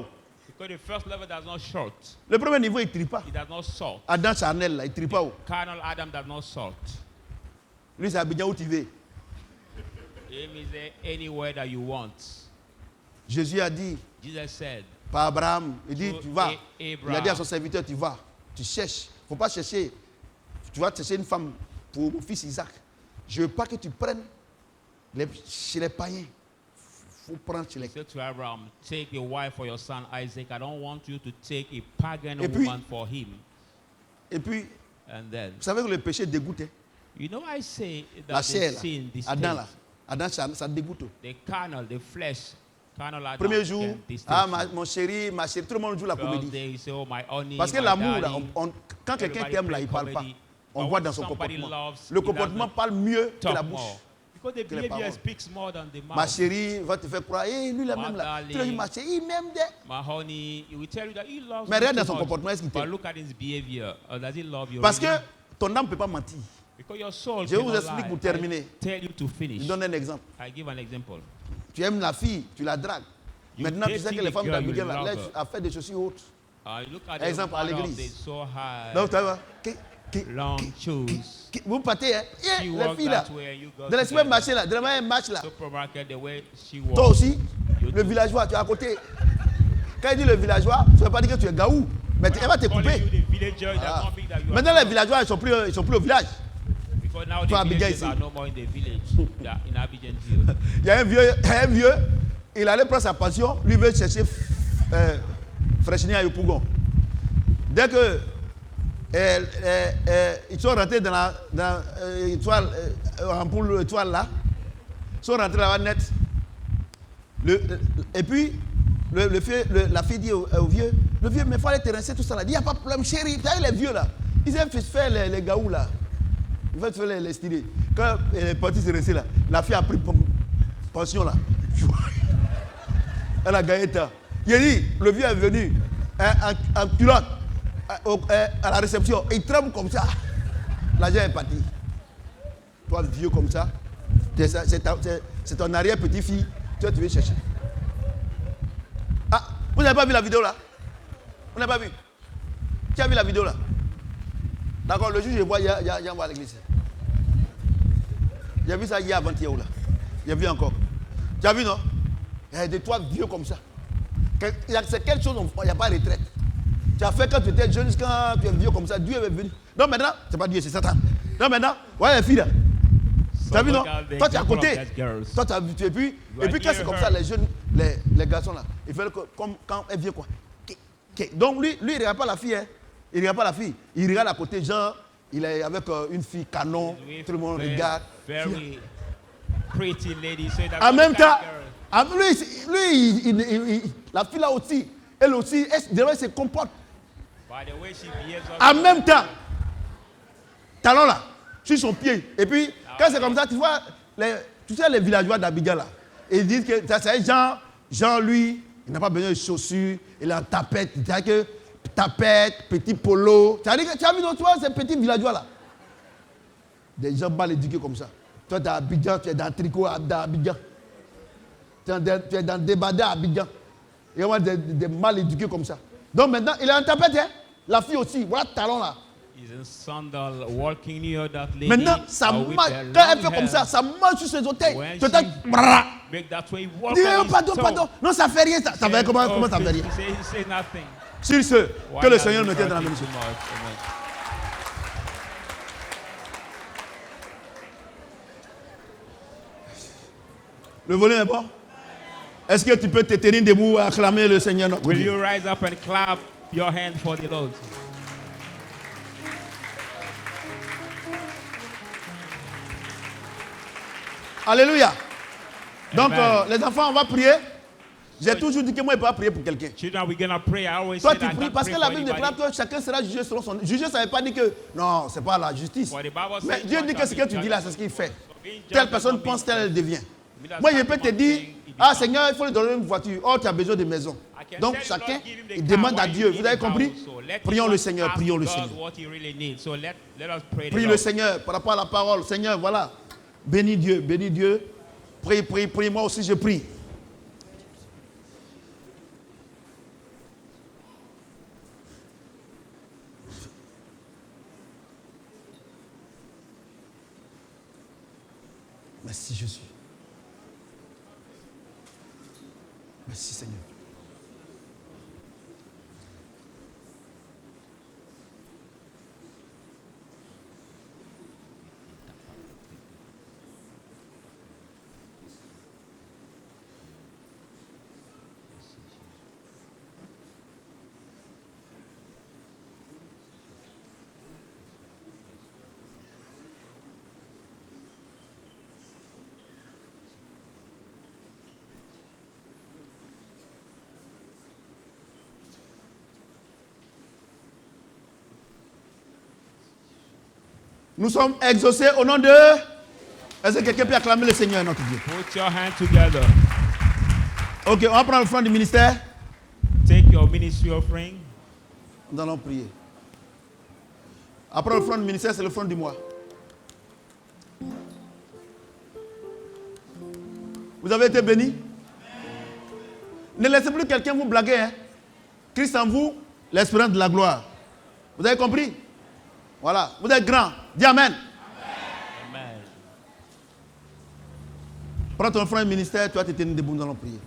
Because the first level does not short. Le premier niveau, il ne trie pas. It does not salt. Adam charnel, là, il ne trie pas. Carnal Adam does not salt. Lui, c'est Abidjan où tu veux. Him is there anywhere that you want. Jésus a dit Jesus said, par Abraham, il dit, To tu vas. Abraham. Il a dit à son serviteur, tu vas. Tu cherches. Il ne faut pas chercher. Tu vas chercher une femme pour mon fils Isaac. Je ne veux pas que tu prennes chez les païens. Il faut prendre chez les... he said to Abraham, take a wife for your son Isaac. I don't want you to take a pagan Et puis- woman for him. Et puis, And then, vous savez que le péché dégoûte. Hein? you know, I say La that chair, the là. sin, this Adam, là. state, Adam, ça dégoûte. the carnal, the flesh Cannot Premier jour, mon chéri, ma chérie, tout le monde joue la comédie. Day, say, oh, my honey, Parce que my l'amour, là, darling. quand quelqu'un t'aime, là, il ne parle pas. On But voit when dans son somebody comportement. loves, Le he comportement doesn't parle mieux que la talk bouche. more. Because the que les behavior paroles. speaks more than the mouth. Ma chérie va te faire croire, lui, là My même là. darling. Tu lui dis, ma chérie, il m'aime. My honey, he will tell you that he loves Mais you regarde dans too son much. comportement, est-ce qu'il But t'aime? look at his behavior. Does he love you Parce que really? ton âme ne peut pas mentir. Because your soul Je vous cannot explique lie. pour terminer. I tell you to finish. Je donne un exemple. I give an example. Tu aimes la fille, tu la dragues. You Maintenant, tu sais dating que les the femmes girl, d'Abigail, you là, love elles her. a fait des chaussures hautes. Look at Exemple, à the mother l'église. of the so high, Donc, tu vois, long shoes. vous partez, hein? She Les walk filles là, that way and you go dans le together. supermarché là, dans un match là, Supermarket, the way she toi walks. aussi, You le too. villageois, tu es à côté. Quand il dit le villageois, ça ne veut pas dire que tu es gaou, mais elle va te Calling couper. you the villager, that Ah. don't mean that you are Maintenant, les strong. villageois, ils sont plus au village. Because now Toi, the Abigail, villagers ici. are no more in the village. They are in Abidjan Hill. Il y a un vieux, il allait prendre sa pension, lui veut chercher fraîcheur à Yopougon. Dès que ils sont rentrés dans l'étoile, ampoule étoile là, ils sont rentrés là-bas net. Et puis, la fille dit au vieux, le vieux, mais il faut aller te rincer tout ça là. Il dit, il n'y a pas de problème, chérie. Vous savez, les vieux là, ils aiment faire les gaous là. Ils veulent faire les stylés. Quand elle est partie se rincer là, la fille a pris pension là. Elle a gagné temps. Il a dit, le vieux est venu en culotte à la réception. Il tremble comme ça. L'argent est parti. Toi, vieux comme ça, c'est ton arrière-petite-fille. Tu veux chercher. Ah, vous n'avez pas vu la vidéo là? Vous n'avez pas vu? Qui a vu la vidéo là? D'accord, le juge, je vois, il y a à l'église. J'ai vu ça hier avant-hier là. J'ai vu encore. Tu as vu, non? Il y a des toits vieux comme ça. C'est quelque chose, il n'y a pas de retraite. Tu as fait quand tu étais jeune, quand tu es vieux comme ça, Dieu est venu. Non, maintenant, c'est pas Dieu, c'est Satan. Non, maintenant, voilà les filles là. Tu as vu, non? Toi, tu es à côté. Toi, tu as vu. Et puis, quand c'est comme ça, les jeunes, les garçons là, ils font comme quand elle vient quoi. Donc, lui, il ne regarde pas la fille. Hein. Il ne regarde pas la fille. Il regarde à côté, genre, il est avec une fille canon. Tout le monde regarde. Very pretty lady. So that En même temps, girl, lui, la fille là aussi, elle aussi, elle se comporte. by the way she behaves En même temps, talon là, sur son pied. Et puis, quand c'est comme ça, tu vois, tu sais, les villageois d'Abidjan là, ils disent que ça c'est Jean, lui, il n'a pas besoin de chaussures, il est en tapette. C'est-à-dire que tapette, petit polo. C'est-à-dire que tu as vu, tu vois, ces petits villageois là. Des gens mal éduqués comme ça. Toi, tu es à Abidjan, tu es dans le tricot d'Abidjan. Tu es dans le débardeur à Abidjan. Il y a des mal éduqués comme ça. Donc maintenant, il est en tapette, hein? La fille aussi, voilà le talon là. He's in sandal walking near that lady. Maintenant, ça with marche. her Quand elle long fait comme hair. ça marche sur ses orteils. When Tu she make that way, walk dis, on his pardon, toe. pardon. Non, ça fait rien. Ça fait Says, comment oh, ça fait rien? He say nothing. Sur ce, Why que le does Seigneur he nous tienne dans la hurt même him chose. too much? Amen. Le volume est bon? Est-ce que tu peux te tenir debout et acclamer le Seigneur notre Will Dieu? you rise up and clap your hand for the Lord? Alléluia. Donc, Amen. les enfants, on va prier. J'ai toujours dit que moi, je ne peux pas prier pour quelqu'un. Children, we're gonna pray. I always Toi, say tu that I pries don't parce pray que la for Bible déclare anybody. que chacun sera jugé selon son. Juger, ça ne veut pas dire que non, ce n'est pas la justice. For the Bible Mais says Dieu one dit que shall ce be que tu dis judged. là, c'est ce qu'il fait. Being judged Telle does personne not pense, mean telle elle devient. Me that Moi, je some peux te people dire, think it ah becomes. Seigneur, il faut lui donner une voiture. Oh, tu as besoin de maison. I can Donc, tell you, chacun, Lord, give him the il car demande à while Dieu. he Vous needs avez the compris? house. So let Prions each le one Seigneur, ask prions le God Seigneur. what he really needs. So let us pray the Prie le Lord. Seigneur par rapport à la parole. Seigneur, voilà. Bénis Dieu, bénis Dieu. Prie, prie, prie. Moi aussi, je prie. Merci Jésus. Merci Seigneur. Nous sommes exaucés au nom de... Est-ce que quelqu'un peut acclamer le Seigneur notre Dieu? Put your hands together. Ok, on va prendre l'offrande du ministère. Take your ministry offering. Nous allons prier. Après l'offrande du ministère, c'est l'offrande du mois. Vous avez été bénis? Ne laissez plus quelqu'un vous blaguer. Hein? Christ en vous, l'espérance de la gloire. Vous avez compris? Voilà. Vous êtes grand. Dis Amen. Amen. Prends ton frère ministère, toi tu es tenu debout, nous allons prier.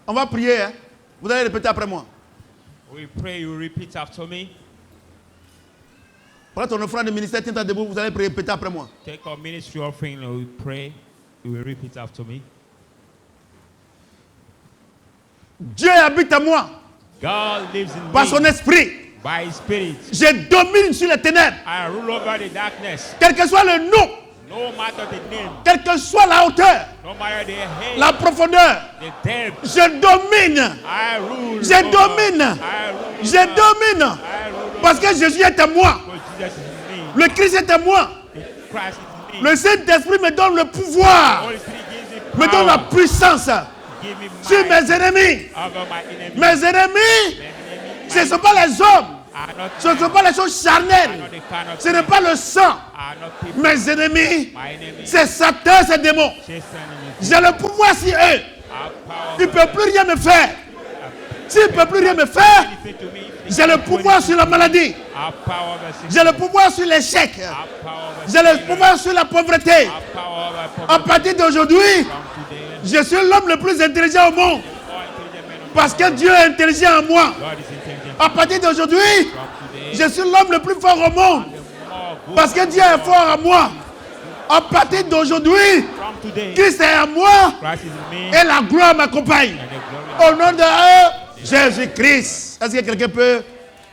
On va prier. Hein? Vous allez répéter après moi. We pray you repeat after me. Prends ton offrande de ministère, tiens-toi debout, vous allez répéter après moi. Take our ministry offering and we pray. You will repeat after me. Dieu habite en moi. God lives in Par son me. esprit. By His Spirit. Je domine sur les ténèbres. I rule over the darkness. Quel que soit le nom, No matter the name. quelle que soit la hauteur, No matter the height. la profondeur, The depth. je domine. I rule. Je over. domine. I rule. Je domine. I rule. Parce que Jésus est à moi. Because Jesus is in me. Le Christ est à moi. The Christ is in me. Le Saint-Esprit me donne le pouvoir, Holy Spirit gives me me donne la power. puissance Give me sur might mes ennemis. over my enemies. Mes ennemis, My enemies ce ne sont pas les hommes, are not ce ne sont men, pas les choses are charnelles, not the kind of ce n'est people, pas le sang. are not people. Mes ennemis, My enemies, c'est Satan, c'est démon. chase enemies, J'ai le pouvoir sur eux. have power Ils ne over peuvent plus rien me faire. S'ils ne peuvent plus rien me faire, anything to me. j'ai le pouvoir sur la maladie. Have power over sickness. J'ai le pouvoir sur l'échec. Have power over J'ai le sickness. pouvoir sur la pauvreté. Have power over À poverty. partir d'aujourd'hui, From today, je suis l'homme le plus intelligent au monde. all intelligent men of Parce que Dieu est intelligent en moi. God is intelligent. À partir d'aujourd'hui, From today, je suis l'homme le plus fort au monde. the more good Parce que Dieu est fort en moi. À partir d'aujourd'hui, from today, Christ est en moi Christ is in me, et la gloire m'accompagne. and the glory Au nom de Jésus-Christ. Est-ce que quelqu'un peut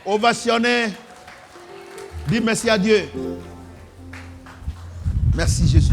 ovationner? Dis merci à Dieu. Merci Jésus.